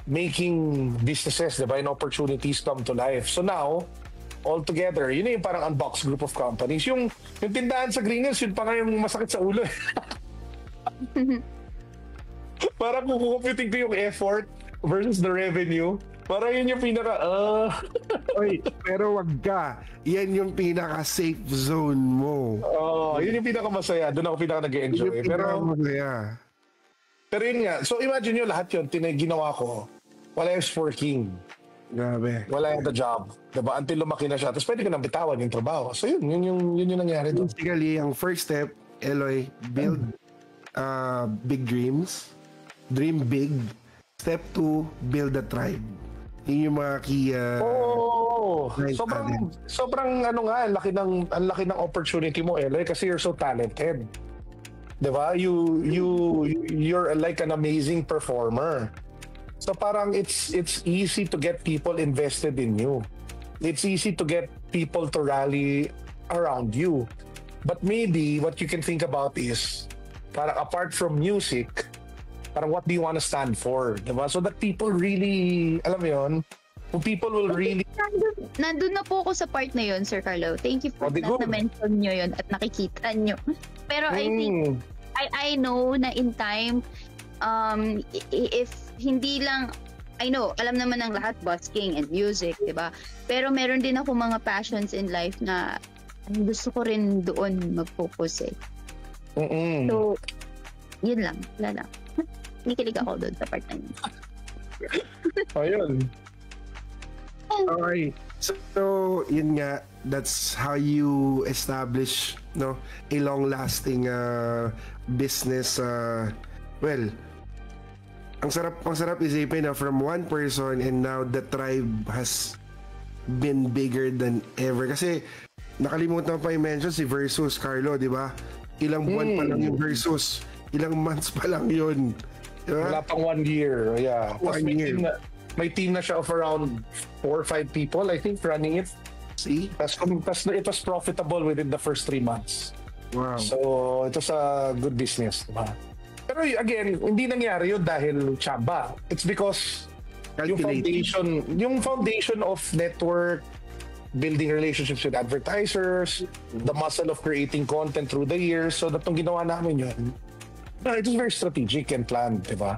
making businesses, diba, and opportunities come to life. So now, all together, yun yung parang Unbox group of companies. Yung tindahan sa Green Hills, yun pa nga yung masakit sa ulo. Parang kukumputing ko yung effort versus the revenue. Parang yun yung pero wag ka. Yan yung pinaka-safe zone mo. Yun yung pinaka-masaya. Doon ako pinaka-nag-enjoy. Pero yun nga. So imagine nyo lahat yun, ginawa ko. Wala yung working. Grabe. Wala yung the job. Diba? Until lumaki na siya. Tapos pwede ko nang bitawan yung trabaho. So yun yung nangyari doon. Basically, ang first step, Eloy, build big dreams. Dream big. Step 2, build a tribe. Yun yung mga key sobrang ang laki ng opportunity mo, Eloy, kasi you're so talented. Diba? You're like an amazing performer. So parang it's easy to get people invested in you. It's easy to get people to rally around you. But maybe what you can think about is, parang apart from music, parang what do you want to stand for? Diba? So that people really, alam mo yun, people will really... Nandun na po ako sa part na yun, Sir Carlo. Thank you for na-mention nyo yun at nakikita nyo. Pero I think, I know na in time, if hindi lang, I know, alam naman ng lahat, busking and music, diba? Pero meron din ako mga passions in life na gusto ko rin doon mag-focus eh. So, yun lang, wala lang. Nikilig ako doon sa part na yun. Ayun. Okay. So, yun nga, that's how you establish a long-lasting business. Well, ang sarap isipin na from one person and now the tribe has been bigger than ever. Kasi nakalimutan pa yung mention si Versus, Carlo, di ba? Ilang buwan pa lang yung Versus. Ilang months pa lang yun. Diba? Wala pang 1 year. Yeah. May team na siya of around 4 or 5 people, I think, running it. See? Tapos it was profitable within the first 3 months. Wow. So, it was a good business. Diba? Pero again, hindi nangyari yun dahil tsaba. It's because yung foundation of network, building relationships with advertisers, the muscle of creating content through the years. So, datong ginawa namin yun. It was very strategic and planned, diba?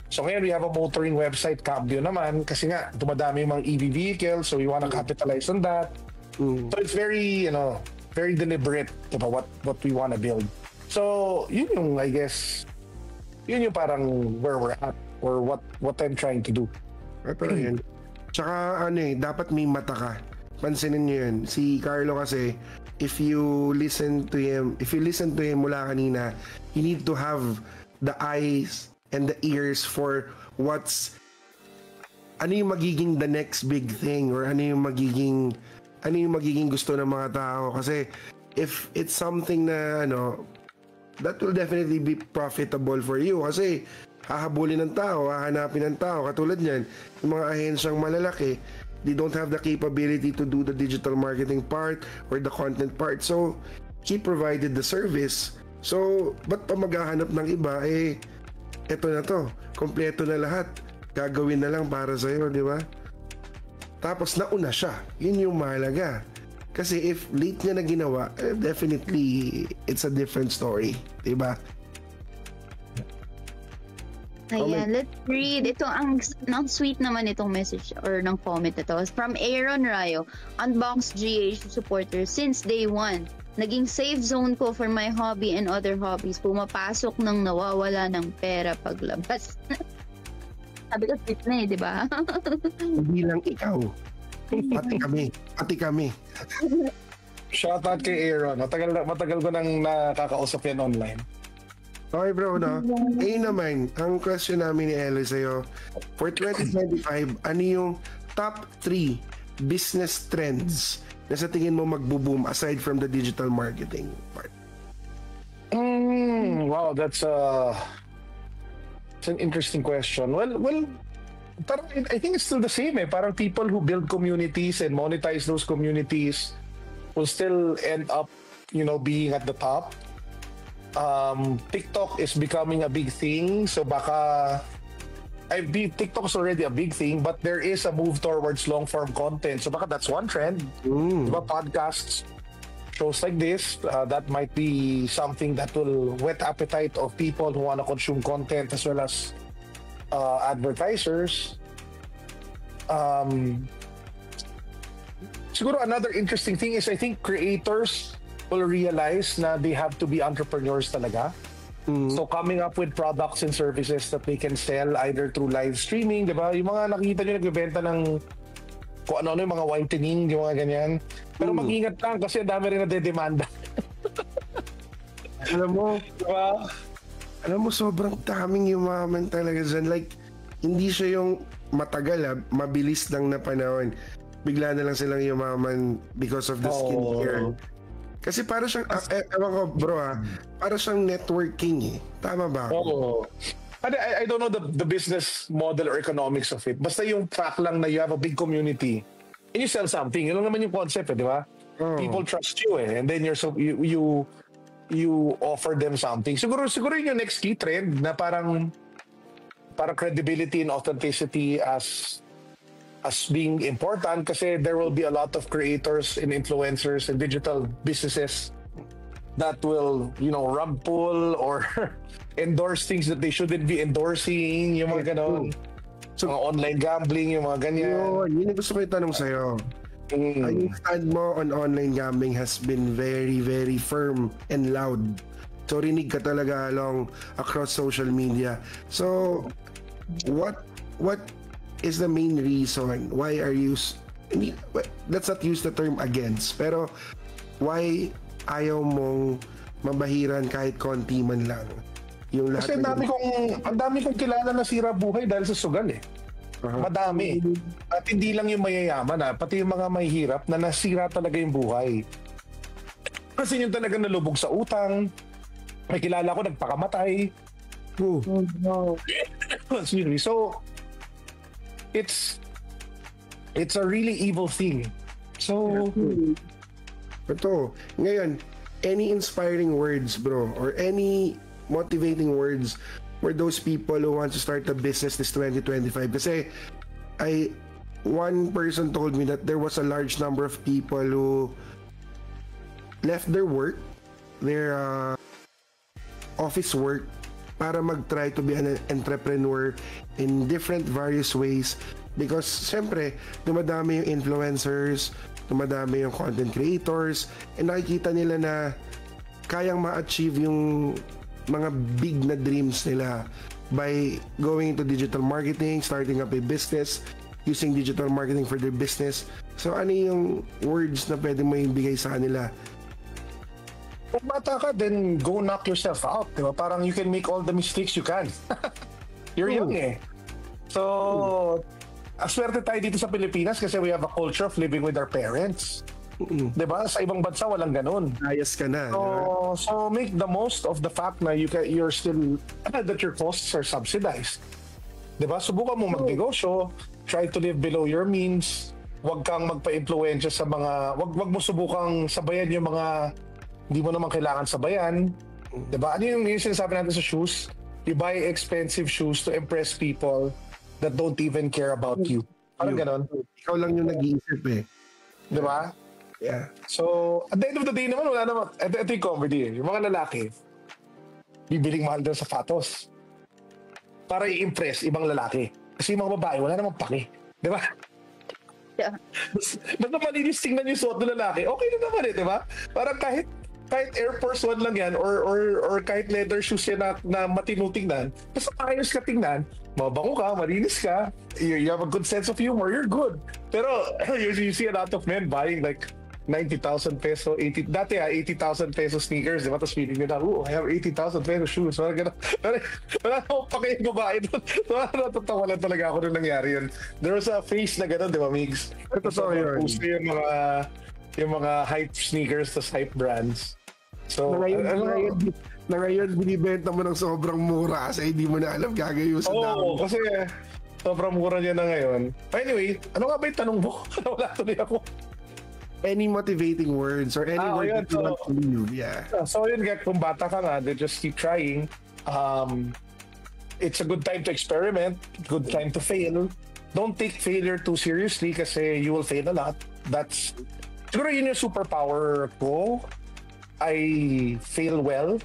So ngayon, we have a motoring website, Cambio naman, kasi nga, dumadami yung mga EV vehicles, so we want to capitalize on that. So it's very, very deliberate, diba, what we want to build. So, yun yung, I guess, yun yung parang where we're at, or what I'm trying to do. Pero yun. Tsaka, dapat may mata ka. Pansinin nyo yun. Si Carlo kasi, if you listen to him mula kanina, you need to have the eyes and the ears for ano yung magiging the next big thing, or ano yung magiging gusto ng mga tao. Kasi if it's something na that will definitely be profitable for you, kasi hahabulin ng tao, hahanapin ng tao. Katulad niyan, yung mga ahensyang malalaki, they don't have the capability to do the digital marketing part or the content part. So, he provided the service. So, ba't pa maghahanap ng iba? Eto na to. Kompleto na lahat. Gagawin na lang para sa'yo, di ba? Tapos, nauna siya. Yun yung mahalaga. Kasi if late niya na ginawa, definitely, it's a different story. Di ba? Ayan, let's read. Ito ang sweet naman itong message or ng comment ito. From Aaron Rayo, Unbox GH supporter since day 1. Naging safe zone ko for my hobby and other hobbies. Pumapasok nang nawawala ng pera paglabas. Sabi ko, sweet na di ba? Hindi lang ikaw. Pati kami. Shoutout kay Aaron. Matagal ko nang nakakausap yan online. Okay bro, no? Naman, ang question namin ni Ellie sa'yo, for 2025, ano yung top 3 business trends na sa tingin mo magbo-boom aside from the digital marketing part? Wow, that's it's an interesting question. Well, parang I think it's still the same eh. Parang people who build communities and monetize those communities will still end up, being at the top. TikTok is becoming a big thing, so baka TikTok is already a big thing, but there is a move towards long-form content. So baka that's one trend. Diba, podcasts, shows like this, that might be something that will whet appetite of people who want to consume content as well as advertisers. Siguro another interesting thing is I think creators will realize na they have to be entrepreneurs talaga. So coming up with products and services that they can sell either through live streaming, di ba? Yung mga nakita nyo nagbebenta ng kung ano-ano yung mga whitening, yung mga ganyan. Pero mag-ingat lang kasi ang dami rin nadedemanda. Alam mo, sobrang daming yumaman talaga dyan. Like, hindi siya yung matagal, mabilis lang na panahon. Bigla na lang silang yumaman because of the skincare. Kasi para siyang, ewan ko bro para siyang networking eh. Tama ba? Oo. I don't know the business model or economics of it. Basta yung fact lang na you have a big community and you sell something. Yun lang naman yung concept di ba? People trust you and then you offer them something. Siguro yun yung next key trend na parang credibility and authenticity as being important kasi there will be a lot of creators and influencers and digital businesses that will, rug pull or endorse things that they shouldn't be endorsing, yung mga ganon. So, mga online gambling, yung mga ganyan. Yun yung gusto ko itanong sa'yo. Yung stand mo on online gambling has been very, very firm and loud. So, rinig ka talaga across social media. So, what is the main reason why are you let's not use the term against, pero why ayaw mong mabahiran kahit konti man lang yung lahat? Kasi ang dami kong kilala na sira buhay dahil sa sugal eh. Madami. At hindi lang yung mayayaman pati yung mga mahihirap na nasira talaga yung buhay. Kasi yung talaga nalubog sa utang. May kilala ko nagpakamatay. Excuse me. So it's a really evil thing. So ito, ngayon, any inspiring words bro or any motivating words for those people who want to start a business this 2025? Kasi one person told me that there was a large number of people who left their work, their office work, para mag-try to be an entrepreneur in different various ways because siyempre dumadami yung influencers, dumadami yung content creators, and nakikita nila na kayang ma-achieve yung mga big na dreams nila by going into digital marketing, starting up a business, using digital marketing for their business. So ano yung words na pwede mo ibigay sa kanila? Kung bata ka, then go knock yourself out. Diba? Parang you can make all the mistakes you can. You're young eh. So, aswerte tayo dito sa Pilipinas kasi we have a culture of living with our parents. Diba? Sa ibang bansa, walang ganun. Ayos ka na. So make the most of the fact na you're still, that your costs are subsidized. Diba? Subukan mo magnegosyo, try to live below your means, wag kang magpa-influensya sa mga, wag mo subukang sabayan yung mga hindi mo naman kailangan sabayan. Diba? Ano yung sinasabi natin sa shoes? You buy expensive shoes to impress people that don't even care about you. Parang ganon. Ikaw lang yung nag-iisip eh. Diba? Yeah. So, at the end of the day naman, wala naman. Ito yung comedy. Yung mga lalaki, bibiling mahal daw sapatos para i-impress ibang lalaki. Kasi yung mga babae, wala namang pake. Diba? Yeah. Basta malinis tingnan yung suot ng lalaki, okay na naman eh, diba? Parang kahit Air Force One lang yan or kahit leather shoes yan na matinong tingnan, basta ayos ka tingnan, mabango ka, malinis ka, you have a good sense of humor, you're good. Pero you see a lot of men buying like 90,000 peso, 80, dati 80,000 peso sneakers, di ba? Tapos feeling nila, I have 80,000 peso shoes. Wala akong pakiyung babae doon. Natatawa lang talaga ako nung nangyari yun. There was a face na gano'n, di ba, Migs? Totoo yun. Puso yung mga hype sneakers, tas hype brands. So, na ngayon, binibenta mo ng sobrang mura kasi hindi mo na alam gagawin sa dami. Kasi sobrang mura niya na ngayon. Anyway, ano nga ba yung tanong mo? Wala tuloy ako. Any motivating words or any words that you want to leave? Yeah. So yun, kung bata ka nga, they just keep trying. It's a good time to experiment, good time to fail. Don't take failure too seriously kasi you will fail a lot. Siguro yun yung superpower ko. I fail well.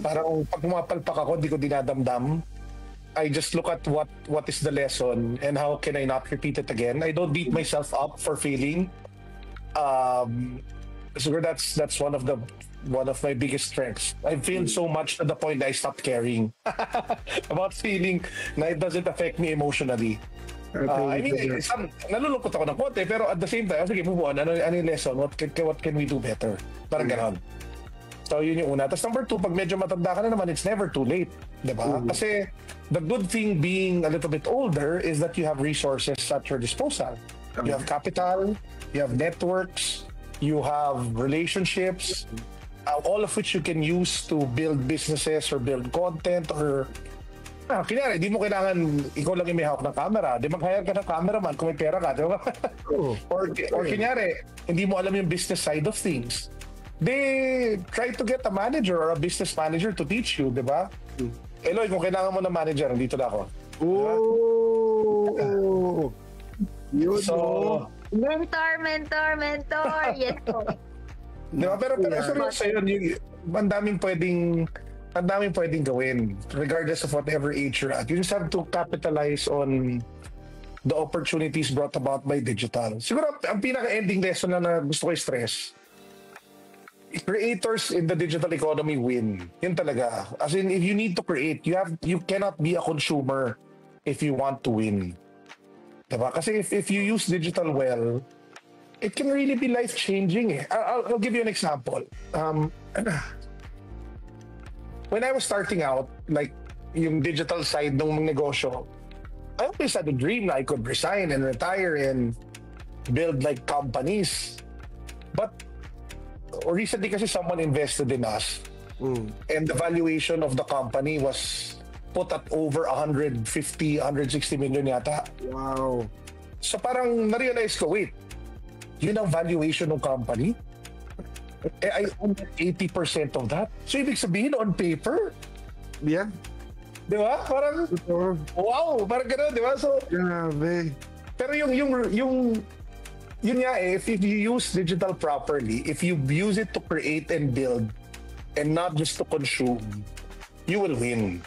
Parang pag pumapalpak ako, di ko dinadamdam. I just look at what is the lesson and how can I not repeat it again. I don't beat myself up for failing. Siguro that's one of my biggest strengths. I failed so much to the point that I stopped caring about failing na it doesn't affect me emotionally. Nalulungkot ako ng konti, pero at the same time, sige, move on. Ano yung lesson? What can we do better? Parang ganon. So, yun yung una. Tapos number 2, pag medyo matanda ka na naman, it's never too late. Diba? Kasi the good thing being a little bit older is that you have resources at your disposal. You have capital, you have networks, you have relationships, all of which you can use to build businesses or build content or kunyari, di mo kailangan ikaw lang yung may hawak ng camera. Di mag-hire ka ng cameraman kung may pera ka. Di ba? Or kunyari, hindi mo alam yung business side of things. They try to get a manager or a business manager to teach you, di ba? Eloy, kung kailangan mo ng manager, nandito na ako. So, mentor. Yes po. Di ba? Pero seryoso yun, ang daming pwedeng gawin regardless of whatever age you're at. You just have to capitalize on the opportunities brought about by digital. Siguro, ang pinaka-ending lesson na gusto ko i-stress, creators in the digital economy win. Yun talaga. As in, if you need to create, you cannot be a consumer if you want to win. Diba? Kasi if you use digital well, it can really be life-changing. I'll give you an example. When I was starting out, like yung digital side ng negosyo, I always had a dream na I could resign and retire and build like companies. But recently kasi someone invested in us and the valuation of the company was put at over 150, 160 million yata. Wow. So parang na-realize ko, wait, yun ang valuation ng company? I own 80% of that. So ibig sabihin on paper? Yeah. Di ba? Parang, wow, parang gano'n, di ba? So, grabe. Pero yun nga if you use digital properly, if you use it to create and build and not just to consume, you will win.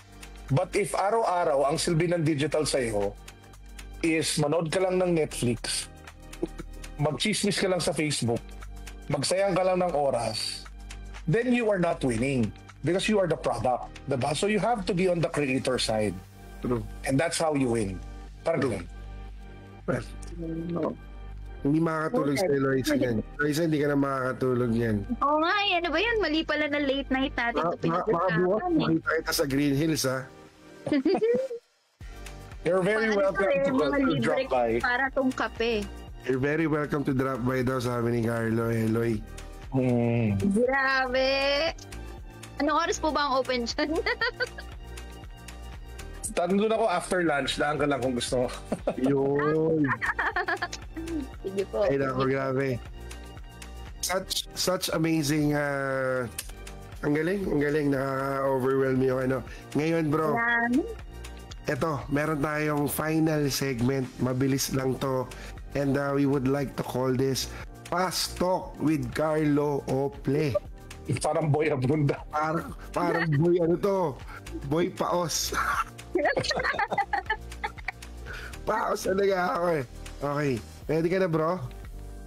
But if araw-araw ang silbi ng digital sa'yo is manood ka lang ng Netflix, mag-chismis ka lang sa Facebook, magsayang ka lang ng oras, then you are not winning because you are the product, diba? So you have to be on the creator side. True. And that's how you win. Parang ganun. Well, no. Hindi makakatulog sa Eloisa yan. Eloisa, hindi ka na makakatulog yan. Oo nga, ano ba yun? Mali pala na late night natin ito Makabukas, makita kita sa Green Hills, ha? You're very welcome to drop by. Para tong kape. You're very welcome to drop by daw, sabi ni Carlo, Eloy. Grabe! Anong oras po ba ang open dyan? Nandun ako after lunch, daan ka lang kung gusto mo. Yun. Sige po. Ay nako, grabe. Such amazing, ang galing, nakaka-overwhelm yung ano. Ngayon bro, eto, meron tayong final segment, mabilis lang to. And we would like to call this Fast Talk with Carlo Ople. Parang Boy Abunda. Parang boy ano to? Boy Paos. Paos talaga ako eh. Okay. Ready ka na bro?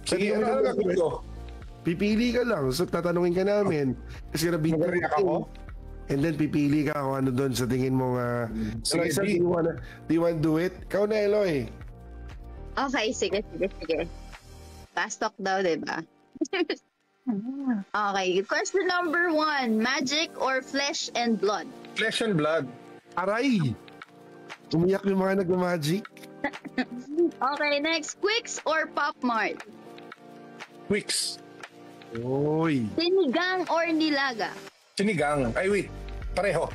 Sige, ano gagawin ko? Pipili ka lang. So tatanungin ka namin. Kasi gonna be ako? And then pipili ka kung ano doon sa tingin mo Sige, do you wanna do it? Ikaw na Eloy. Okay, sige. Fast talk daw, diba? Okay, question number 1. Magic or flesh and blood? Flesh and blood. Aray! Umiyak yung mga nag-magic. Okay, next. Quicks or Pop Mart? Quicks. Oy. Sinigang or nilaga? Sinigang. Ay, wait. Pareho.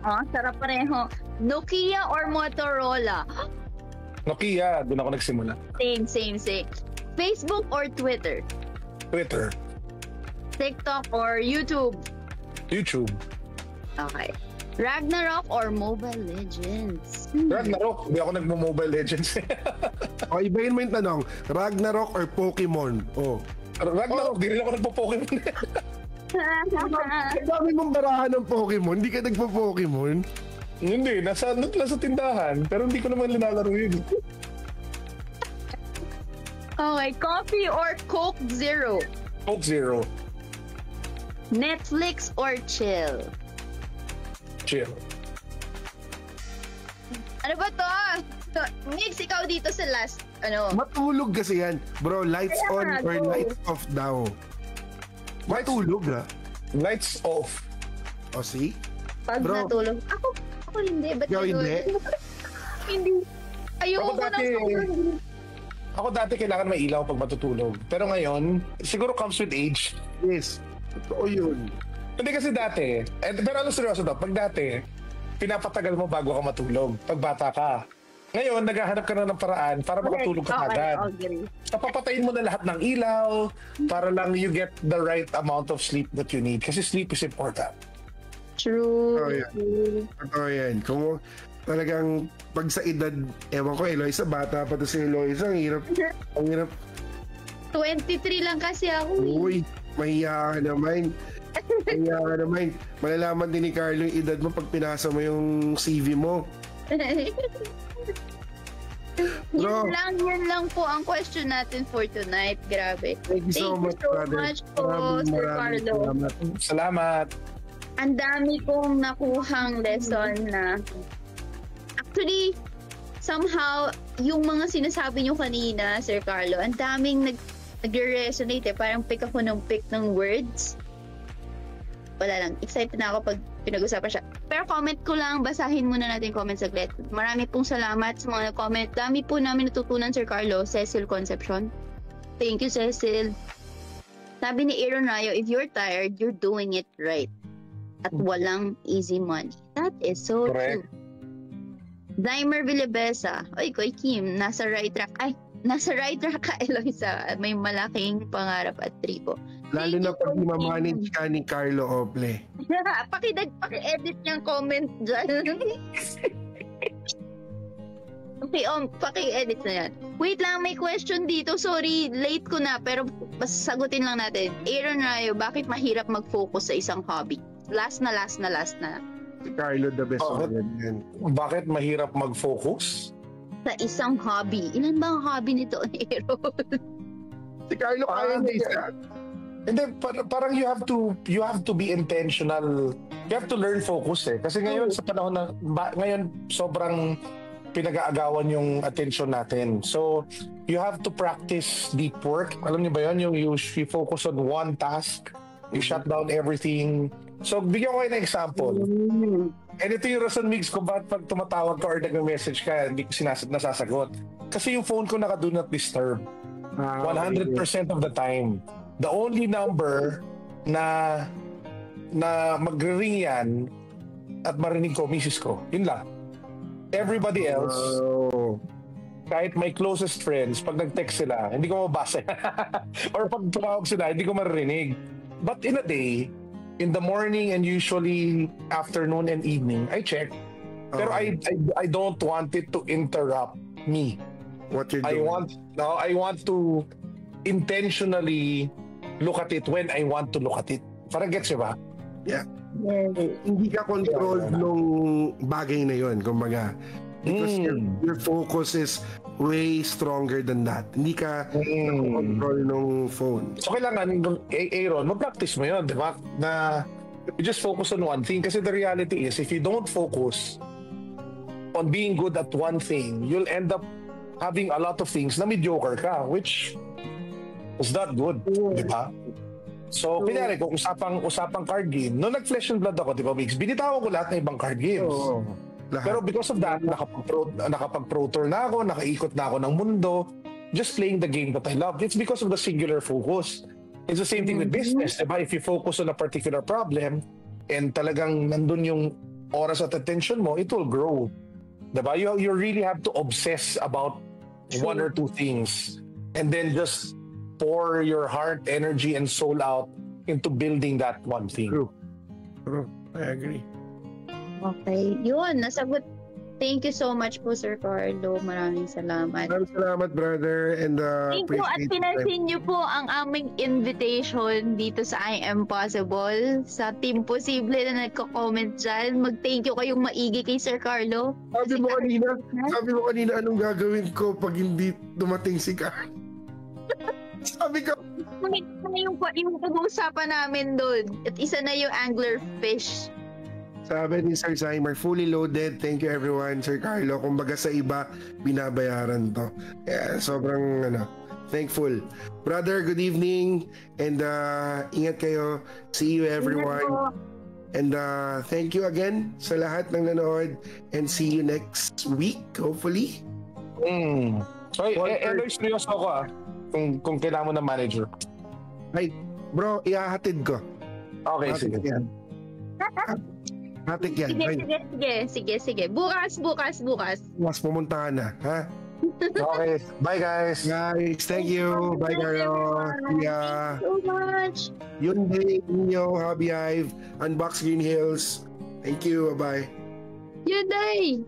Oh, sarap pareho. Nokia or Motorola? Nokia. Doon ako nagsimula. Same. Facebook or Twitter? Twitter. TikTok or YouTube? YouTube. Okay. Ragnarok or Mobile Legends? Ragnarok. Hindi ako nagmo-Mobile Legends. O, ibahin mo yung tanong. Ragnarok or Pokemon? Oh. Ragnarok. Di rin ako nagpo-Pokemon. Ang dami mong barahan ng Pokemon. Hindi ka nagpo-Pokemon. Hindi. Nasa tindahan. Pero hindi ko naman linalaro yun. Okay. Coffee or Coke Zero? Coke Zero. Netflix or chill? Chill. Ano ba to? Mix, ikaw dito sa last, Matulog kasi yan. Bro, lights Kaya on nga, or go. lights off daw. Matulog ha. Lights off. O, see? Pag Bro. natulog. Ako hindi. Ba't Ikaw yun? hindi? Hindi. Ayoko Ako ko dati- ng sobrang. Ako dati kailangan may ilaw pag matutulog. Pero ngayon, siguro comes with age. Yes. Totoo yun. Hindi kasi dati, pero ano seryoso to, pag dati, pinapatagal mo bago ka matulog, pag bata ka. Ngayon, naghahanap ka na ng paraan para makatulog ka agad. Okay. So, papatayin mo na lahat ng ilaw para lang you get the right amount of sleep that you need. Kasi sleep is important. True. Oh, yeah. Totoo yan. Kung talagang pag sa edad, ewan ko, Eloisa, bata pa to si Eloisa, ang hirap. 23 lang kasi ako. Uy, mahiya ka naman. Mahiya ka naman. Malalaman din ni Carlo yung edad mo pag pinasa mo yung CV mo. Bro. Yun lang po ang question natin for tonight. Grabe. Thank you so much, brother. po, Sir Maraming Carlo. salamat. Salamat. Ang dami kong nakuhang lesson na actually, somehow, yung mga sinasabi nyo kanina, Sir Carlo, ang daming nag-resonate eh. Parang pick ako ng pick ng words. Wala lang. Excited na ako pag pinag-usapan siya. Pero comment ko lang, basahin muna natin comment saglit. Marami pong salamat sa mga nag-comment. Dami po namin natutunan, Sir Carlo. Cecil Concepcion. Thank you, Cecil. Sabi ni Aaron Rayo, if you're tired, you're doing it right. At walang easy money. That is so Correct. true. Dimer Villabesa. Oy, Koy Kim, nasa right track. Ay, nasa right track ka, Eloisa. May malaking pangarap at tribo. Lalo Thank na you, pag Koy Kim. mamanage ka ni Carlo Ople. Paki-edit niyang comment dyan. Okay, paki-edit na yan. Wait lang, may question dito. Sorry, late ko na, pero sagutin lang natin. Aaron Rayo, bakit mahirap mag-focus sa isang hobby? Last na. Si Carlo the best Oh, one yan. Bakit mahirap mag-focus? Sa isang hobby. Ilan ba ang hobby nito, Aaron? Si Carlo kaya na isa. Hindi, parang you have to be intentional. You have to learn focus eh. Kasi ngayon sa panahon na ngayon sobrang pinag-aagawan yung attention natin. So, you have to practice deep work. Alam niyo ba yun? Yung you focus on one task. You shut down everything. So, bigyan ko kayo ng example. And ito yung reason, Migs, kung bakit pag tumatawag ka or nag-message ka, hindi ko nasasagot. Kasi yung phone ko naka-do not disturb. 100% of the time. The only number na magre-ring yan at marinig ko, misis ko. Yun lang. Everybody else, kahit my closest friends, pag nag-text sila, hindi ko mabasa. Or pag tumawag sila, hindi ko maririnig. But in a day, in the morning and usually afternoon and evening, I check. Pero I don't want it to interrupt me. What you're doing. I want to intentionally look at it when I want to look at it. Parang gets ba? Yeah. Hindi ka controlled nung bagay na yon, kumbaga. Because your focus is way stronger than that. Hindi ka control nung phone. So kailangan, Aaron, mag-practice mo yun, di ba? Na you just focus on one thing. Kasi the reality is, if you don't focus on being good at one thing, you'll end up having a lot of things na mediocre ka, which was not good, di ba? So, kunyari, kung usapang card game, nung nag-Flesh and Blood ako, di ba, Wigs, binitawan ko lahat ng ibang card games. Pero because of that, nakapag-pro tour na ako, nakaikot na ako ng mundo, just playing the game that I love. It's because of the singular focus. It's the same thing with business, diba? If you focus on a particular problem, and talagang nandun yung oras at attention mo, it will grow. Diba? You really have to obsess about one or two things, and then just pour your heart, energy, and soul out into building that one thing. True. I agree. Okay. Yun, nasagot. Thank you so much po, Sir Carlo. Maraming salamat. Maraming salamat, brother. And Thank you at pinansin niyo po ang aming invitation dito sa I Am Possible. Sa Team Posible na nagko-comment dyan, mag-thank you kayong maigi kay Sir Carlo. Sabi mo kanina, anong gagawin ko pag hindi dumating si Carl? Sabi ko, yung pag-uusapan namin doon. At isa na yung angler fish. sabi ni Sir Zymer, fully loaded. Thank you everyone, Sir Carlo. Kumbaga sa iba, binabayaran to. Yeah, sobrang thankful. Brother, good evening. And ingat kayo. See you everyone. And thank you again sa lahat ng nanood. And see you next week, hopefully. Seryoso ako kung kailangan mo ng manager. Ay, bro, ihahatid ko. Okay, sige. Hatik yan. Sige. Bukas. Mas pumuntahan na, ha? Okay. Bye, guys. Guys, thank you. Bye, Carlo. Yeah. Thank you so much. Yun din, Inyo, Hobby Hive, Unbox Green Hills. Thank you. Bye-bye. Yun day.